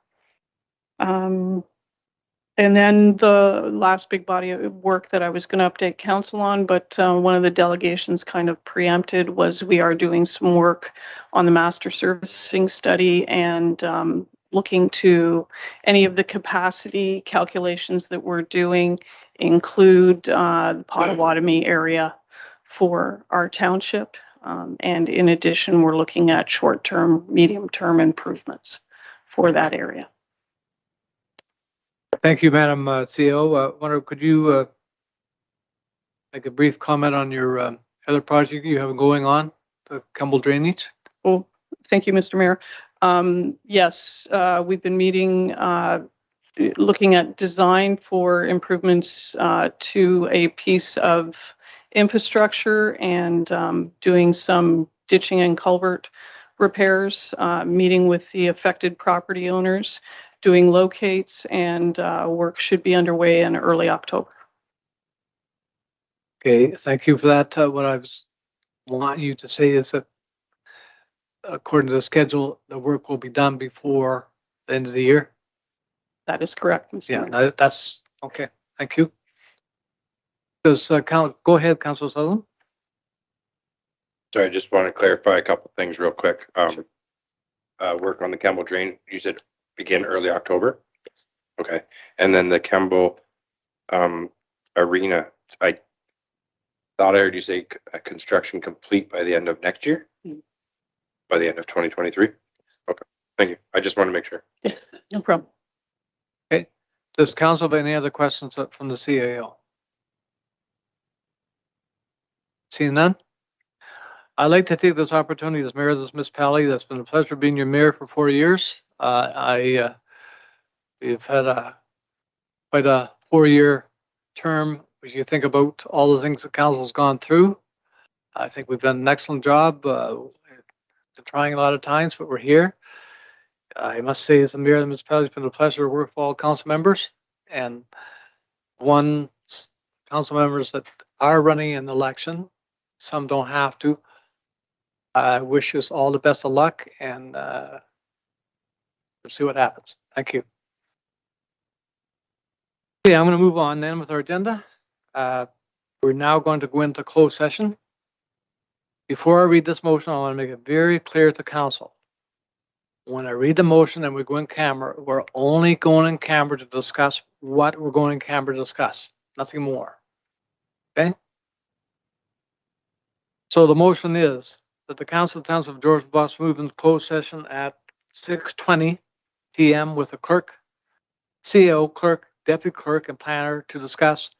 And then the last big body of work that I was going to update council on, but one of the delegations kind of preempted, was we are doing some work on the master servicing study and looking to any of the capacity calculations that we're doing include the Potawatomi area for our township. And in addition, we're looking at short-term, medium-term improvements for that area. Thank you, Madam CEO. Wonder, could you make a brief comment on your other project you have going on, the Kemble drainage? Well, thank you, Mr. Mayor. Yes, we've been meeting, looking at design for improvements to a piece of infrastructure and doing some ditching and culvert repairs, meeting with the affected property owners, doing locates, and work should be underway in early October. Okay, thank you for that. What I want you to say is that according to the schedule, the work will be done before the end of the year. That is correct, Mr. Yeah, Mayor. no, that's okay. Thank you. Does go ahead, Councilor Sutherland. Sorry, I just want to clarify a couple things real quick. Work on the Kemble drain, you said begin early October? Yes. Okay. And then the Kemble arena, I thought I heard you say construction complete by the end of next year? By the end of 2023? Okay. Thank you. I just want to make sure. Yes, no problem. Okay. Does council have any other questions from the CAO? Seeing none? I'd like to take this opportunity as mayor of this municipality. That's been a pleasure being your mayor for 4 years. We've had quite a 4-year term. If you think about all the things the council's gone through, I think we've done an excellent job. Been trying a lot of times, but we're here. I must say, as a mayor of the municipality, it's been a pleasure to work with all council members, and one council members that are running an election. Some don't have to. I wish us all the best of luck, and we'll see what happens. Thank you. Okay, I'm going to move on then with our agenda. We're now going to go into closed session. Before I read this motion, I want to make it very clear to council. When I read the motion and we go in camera, we're only going in camera to discuss what we're going in camera to discuss, nothing more. Okay? So the motion is that the Council of the Towns of George Boss move into closed session at 6:20 p.m. with the clerk, CEO, clerk, deputy clerk, and planner to discuss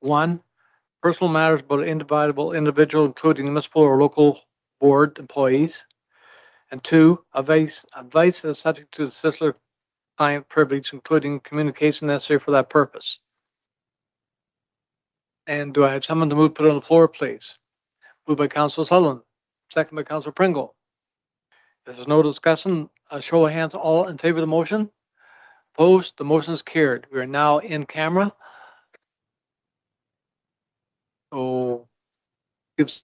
1, personal matters about an individual, including municipal or local board employees, and 2, advice that is subject to the Sisler client privilege, including communication necessary for that purpose. And do I have someone to move put it on the floor, please? Moved by Councilor Sutherland, second by Councilor Pringle. If there's no discussion, a show of hands, all in favor of the motion. Opposed, the motion is carried. We are now in camera. So, gives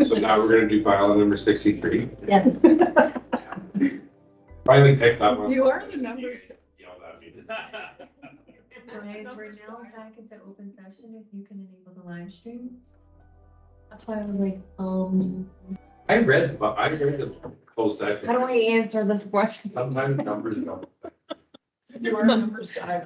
So now we're gonna do bylaw number 63. Yes. Finally picked that one. You are the numbers. Brian, we're now back into open session. If you can enable the live stream. That's why I was like, I read the closed session. how do I answer this question? Sometimes numbers don't. You are a numbers guy.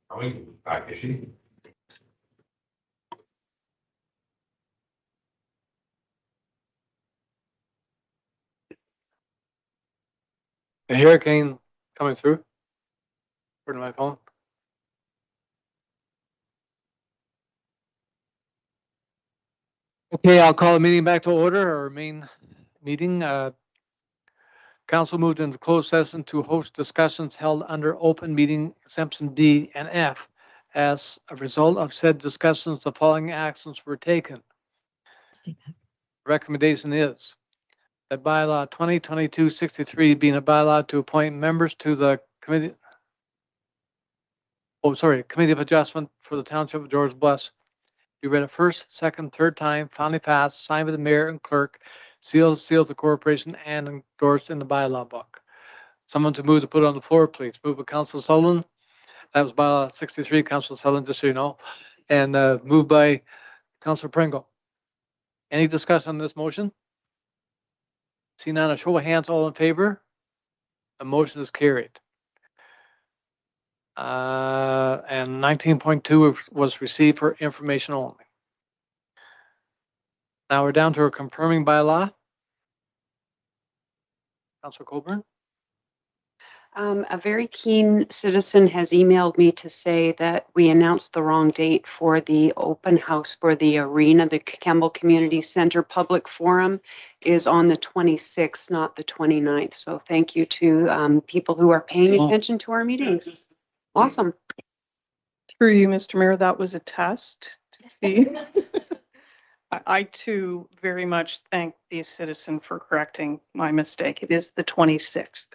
Are we back, is she? A hurricane coming through. Where's my phone? Okay, I'll call the meeting back to order, our main meeting. Council moved into closed session to host discussions held under open meeting exemption D and F. As a result of said discussions, the following actions were taken. Recommendation is that bylaw 2022-63 being a bylaw to appoint members to the committee. Committee of Adjustment for the Township of George Bless. You read it first, second, third time, finally passed, signed by the mayor and clerk, sealed of the corporation, and endorsed in the bylaw book. Someone to move to put on the floor, please. Move by Council Sullivan. That was bylaw 63, Council Sullivan, just so you know. And moved by Councilor Pringle. Any discussion on this motion? See none, a show of hands, all in favor? The motion is carried. And 19.2 was received for information only. Now we're down to our confirming bylaw. Councilor Coburn. A very keen citizen has emailed me to say that we announced the wrong date for the open house for the arena. The Campbell Community Center Public Forum is on the 26th, not the 29th. So thank you to people who are paying attention to our meetings. Awesome. Through you, Mr. Mayor, that was a test to see. I too very much thank the citizen for correcting my mistake. It is the 26th.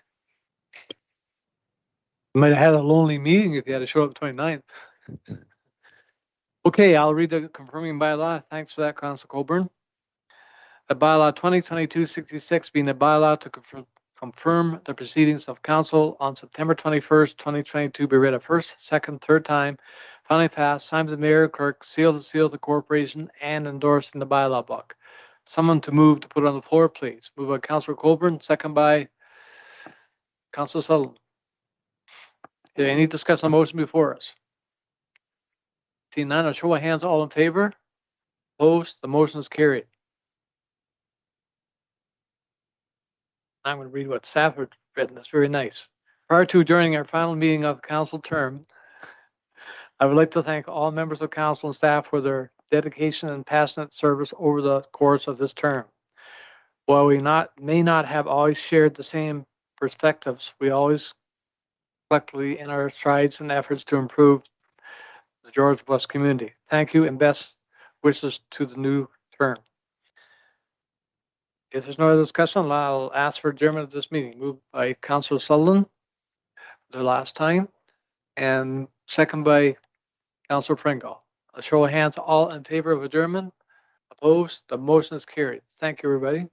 You might have had a lonely meeting if you had to show up 29th. Okay, I'll read the confirming bylaw. Thanks for that, Councilor Coburn. The bylaw 2022-66 being a bylaw to confirm the proceedings of council on September 21st, 2022 be read a first, second, third time, finally passed, signed by the mayor, clerk, sealed of the corporation, and endorsed in the bylaw book. Someone to move to put on the floor, please. Move by Councilor Coburn, second by Councilor Sullivan. Is there any discussion on the motion before us? Seeing none, a show of hands, all in favor? Opposed? The motion is carried. I'm going to read what staff had written. That's very nice. Prior to adjourning our final meeting of the council term, I would like to thank all members of council and staff for their dedication and passionate service over the course of this term. While we may not have always shared the same perspectives, we always collectively in our strides and efforts to improve the George Bless community. Thank you and best wishes to the new term. If there's no other discussion, I'll ask for adjournment of this meeting. Moved by Councilor Sullivan the last time, and second by Councilor Pringle. A show of hands, all in favor of adjournment. Opposed? The motion is carried. Thank you, everybody.